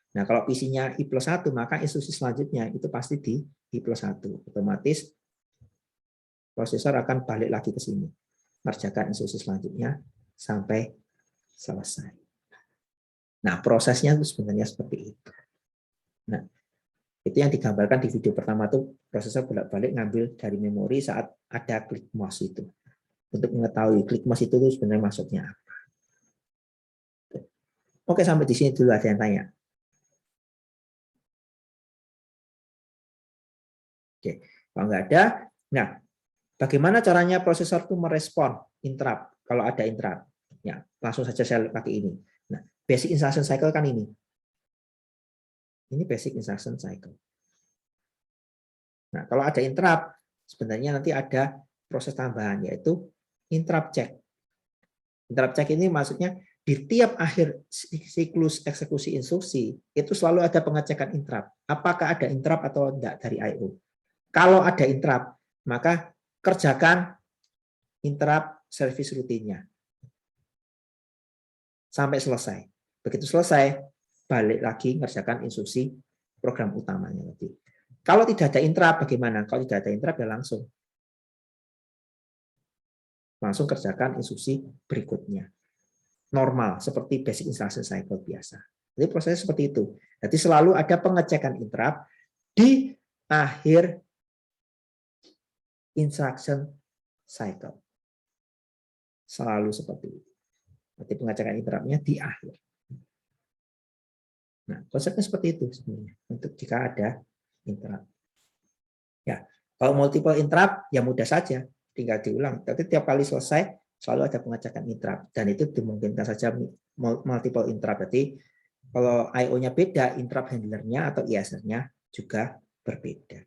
Nah, kalau PC-nya I+1, maka instruksi selanjutnya itu pasti di I+1. Otomatis prosesor akan balik lagi ke sini. Mengerjakan instruksi selanjutnya sampai selesai. Nah, prosesnya itu sebenarnya seperti itu. Nah, itu yang digambarkan di video pertama tuh, prosesor bolak-balik ngambil dari memori saat ada ClickMOS itu. Untuk mengetahui ClickMOS itu sebenarnya maksudnya apa. Oke, sampai di sini dulu, ada yang tanya. Oke, kalau nggak ada, nah bagaimana caranya prosesor itu merespon interrupt kalau ada interrupt? Ya, langsung saja saya pakai ini. Nah, basic instruction cycle kan ini. Ini basic instruction cycle. Nah, kalau ada interrupt, sebenarnya nanti ada proses tambahan, yaitu interrupt check. Interrupt check ini maksudnya di tiap akhir siklus eksekusi instruksi itu selalu ada pengecekan interrupt. Apakah ada interrupt atau tidak dari I/O. Kalau ada interrupt, maka kerjakan interrupt service rutinnya sampai selesai. Begitu selesai, balik lagi ngerjakan instruksi program utamanya tadi. Kalau tidak ada interrupt bagaimana? Kalau tidak ada interrupt ya langsung kerjakan instruksi berikutnya. Normal, seperti basic instruction cycle biasa. Jadi prosesnya seperti itu. Jadi selalu ada pengecekan interrupt di akhir instruction cycle. Selalu seperti itu. Jadi pengecekan interrupt-nya di akhir. Nah, konsepnya seperti itu sebenarnya. Untuk jika ada interrupt. Ya, kalau multiple interrupt ya mudah saja, tinggal diulang. Tapi tiap kali selesai selalu ada pengecekan interrupt dan itu dimungkinkan saja multiple interrupt. Jadi kalau I/O-nya beda, interrupt handler-nya atau ISR-nya juga berbeda.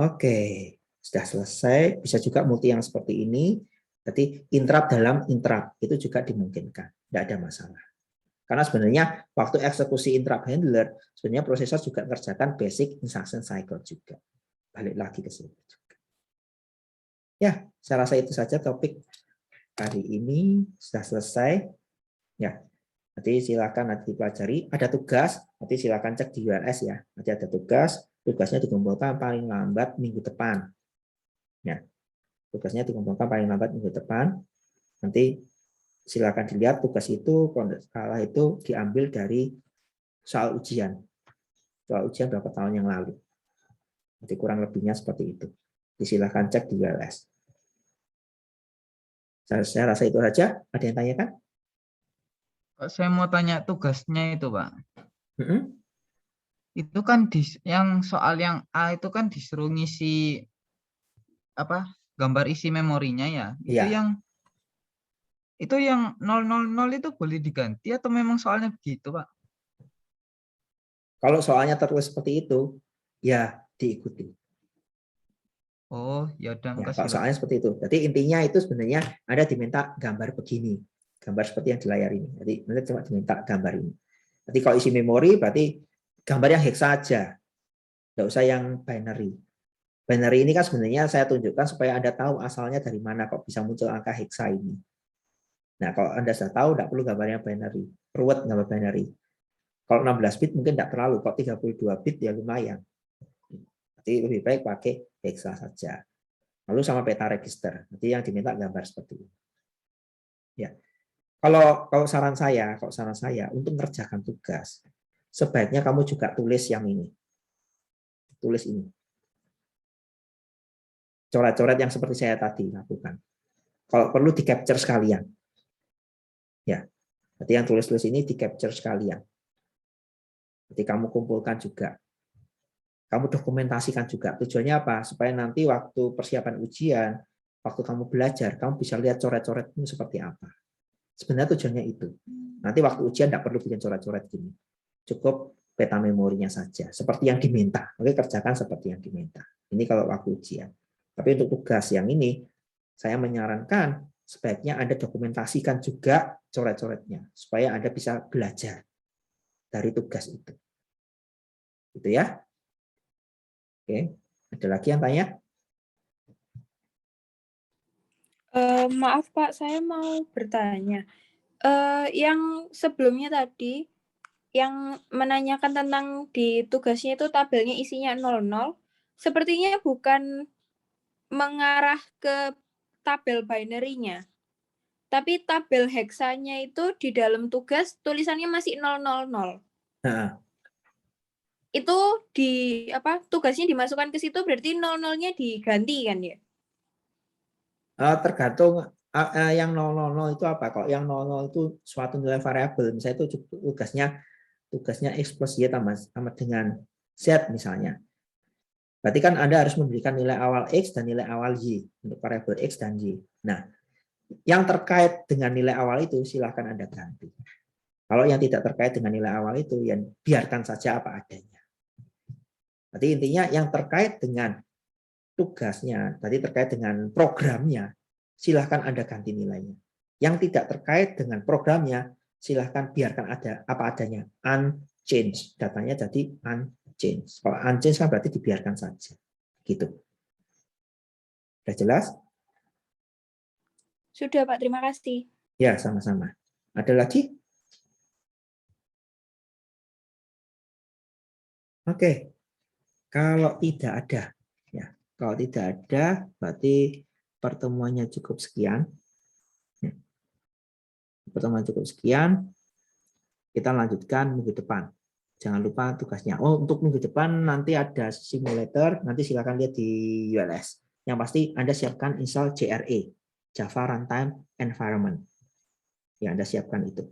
Oke, sudah selesai. Bisa juga multi yang seperti ini. Jadi interrupt dalam interrupt itu juga dimungkinkan, tidak ada masalah. Karena sebenarnya waktu eksekusi interrupt handler, sebenarnya prosesor juga mengerjakan basic instruction cycle juga. Balik lagi ke sini juga. Ya, saya rasa itu saja topik hari ini sudah selesai. Ya, nanti silakan nanti dipelajari. Ada tugas, nanti silakan cek di URS ya. Nanti ada tugas, tugasnya dikumpulkan paling lambat minggu depan. Ya, tugasnya dikumpulkan paling lambat minggu depan. Nanti silakan dilihat tugas itu, kalau itu diambil dari soal ujian. Soal ujian berapa tahun yang lalu. Nanti kurang lebihnya seperti itu. Silakan cek di URS. Saya rasa itu saja. Ada yang tanyakan? Saya mau tanya tugasnya itu, Pak. Hmm? Itu kan yang soal yang A itu kan disuruh ngisi apa? Gambar isi memorinya ya. Iya. Itu yang 000 itu boleh diganti atau memang soalnya begitu, Pak? Kalau soalnya tertulis seperti itu, ya diikuti. Oh, ya udah, Ya, makasih, kalau Pak. soalnya seperti itu. Jadi intinya itu sebenarnya Anda diminta gambar begini. Gambar seperti yang di layar ini. Jadi Anda cuma diminta gambar ini. Jadi kalau isi memori berarti gambar yang hexa saja. Tidak usah yang binary. Binary ini kan sebenarnya saya tunjukkan supaya Anda tahu asalnya dari mana kok bisa muncul angka hexa ini. Nah, kalau Anda sudah tahu, tidak perlu gambar yang binary. Ruwet gambar binary. Kalau 16 bit mungkin tidak terlalu. Kalau 32 bit ya lumayan. Jadi lebih baik pakai hexa saja. Lalu sama peta register. Nanti yang diminta gambar seperti ini. Ya. Kalau saran saya untuk mengerjakan tugas, sebaiknya kamu juga tulis yang ini. Tulis ini. Coret-coret yang seperti saya tadi lakukan. Kalau perlu di capture sekalian. Ya. Jadi yang tulis-tulis ini di capture sekalian. Jadi kamu kumpulkan juga. Kamu dokumentasikan juga. Tujuannya apa? Supaya nanti waktu persiapan ujian, waktu kamu belajar, kamu bisa lihat coret-coretmu seperti apa. Sebenarnya tujuannya itu. Nanti waktu ujian tidak perlu bikin coret-coret gini. Cukup peta memorinya saja. Seperti yang diminta. Oke, kerjakan seperti yang diminta. Ini kalau waktu ujian. Tapi untuk tugas yang ini, saya menyarankan sebaiknya Anda dokumentasikan juga coret-coretnya. Supaya Anda bisa belajar dari tugas itu. Gitu ya. Oke, ada lagi yang tanya? Maaf Pak, saya mau bertanya. Yang sebelumnya tadi, yang menanyakan tentang di tugasnya itu tabelnya isinya 00, sepertinya bukan mengarah ke tabel binary-nya. Tapi tabel heksanya itu di dalam tugas tulisannya masih 000. Nah, Itu tugasnya dimasukkan ke situ berarti 00-nya diganti kan ya? tergantung yang 000 itu apa. Kalau yang 00 itu suatu nilai variabel, misalnya itu tugasnya X plus Y sama dengan Z misalnya. Berarti kan Anda harus memberikan nilai awal X dan nilai awal Y untuk variabel X dan Y. Nah, yang terkait dengan nilai awal itu silahkan Anda ganti. Kalau yang tidak terkait dengan nilai awal itu, ya biarkan saja apa adanya. Jadi intinya yang terkait dengan tugasnya, tadi terkait dengan programnya, silahkan Anda ganti nilainya. Yang tidak terkait dengan programnya, silahkan biarkan ada apa adanya, unchanged. Datanya jadi unchanged. Kalau unchanged kan berarti dibiarkan saja. Gitu. Sudah jelas? Sudah Pak, terima kasih. Ya, sama-sama. Ada lagi? Oke. Kalau tidak ada, ya. Kalau tidak ada, berarti pertemuannya cukup sekian. Pertemuan cukup sekian. Kita lanjutkan minggu depan. Jangan lupa tugasnya. Oh, untuk minggu depan nanti ada simulator. Nanti silakan lihat di ULS. Yang pasti Anda siapkan install JRE, Java Runtime Environment. Ya, Anda siapkan itu.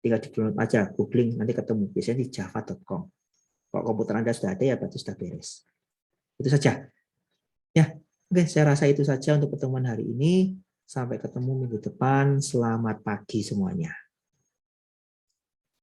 Tinggal di-download aja, googling nanti ketemu. Biasanya di java.com. Kalau komputer Anda sudah ada, ya berarti sudah beres. Itu saja. Ya, oke, saya rasa itu saja untuk pertemuan hari ini. Sampai ketemu minggu depan. Selamat pagi semuanya.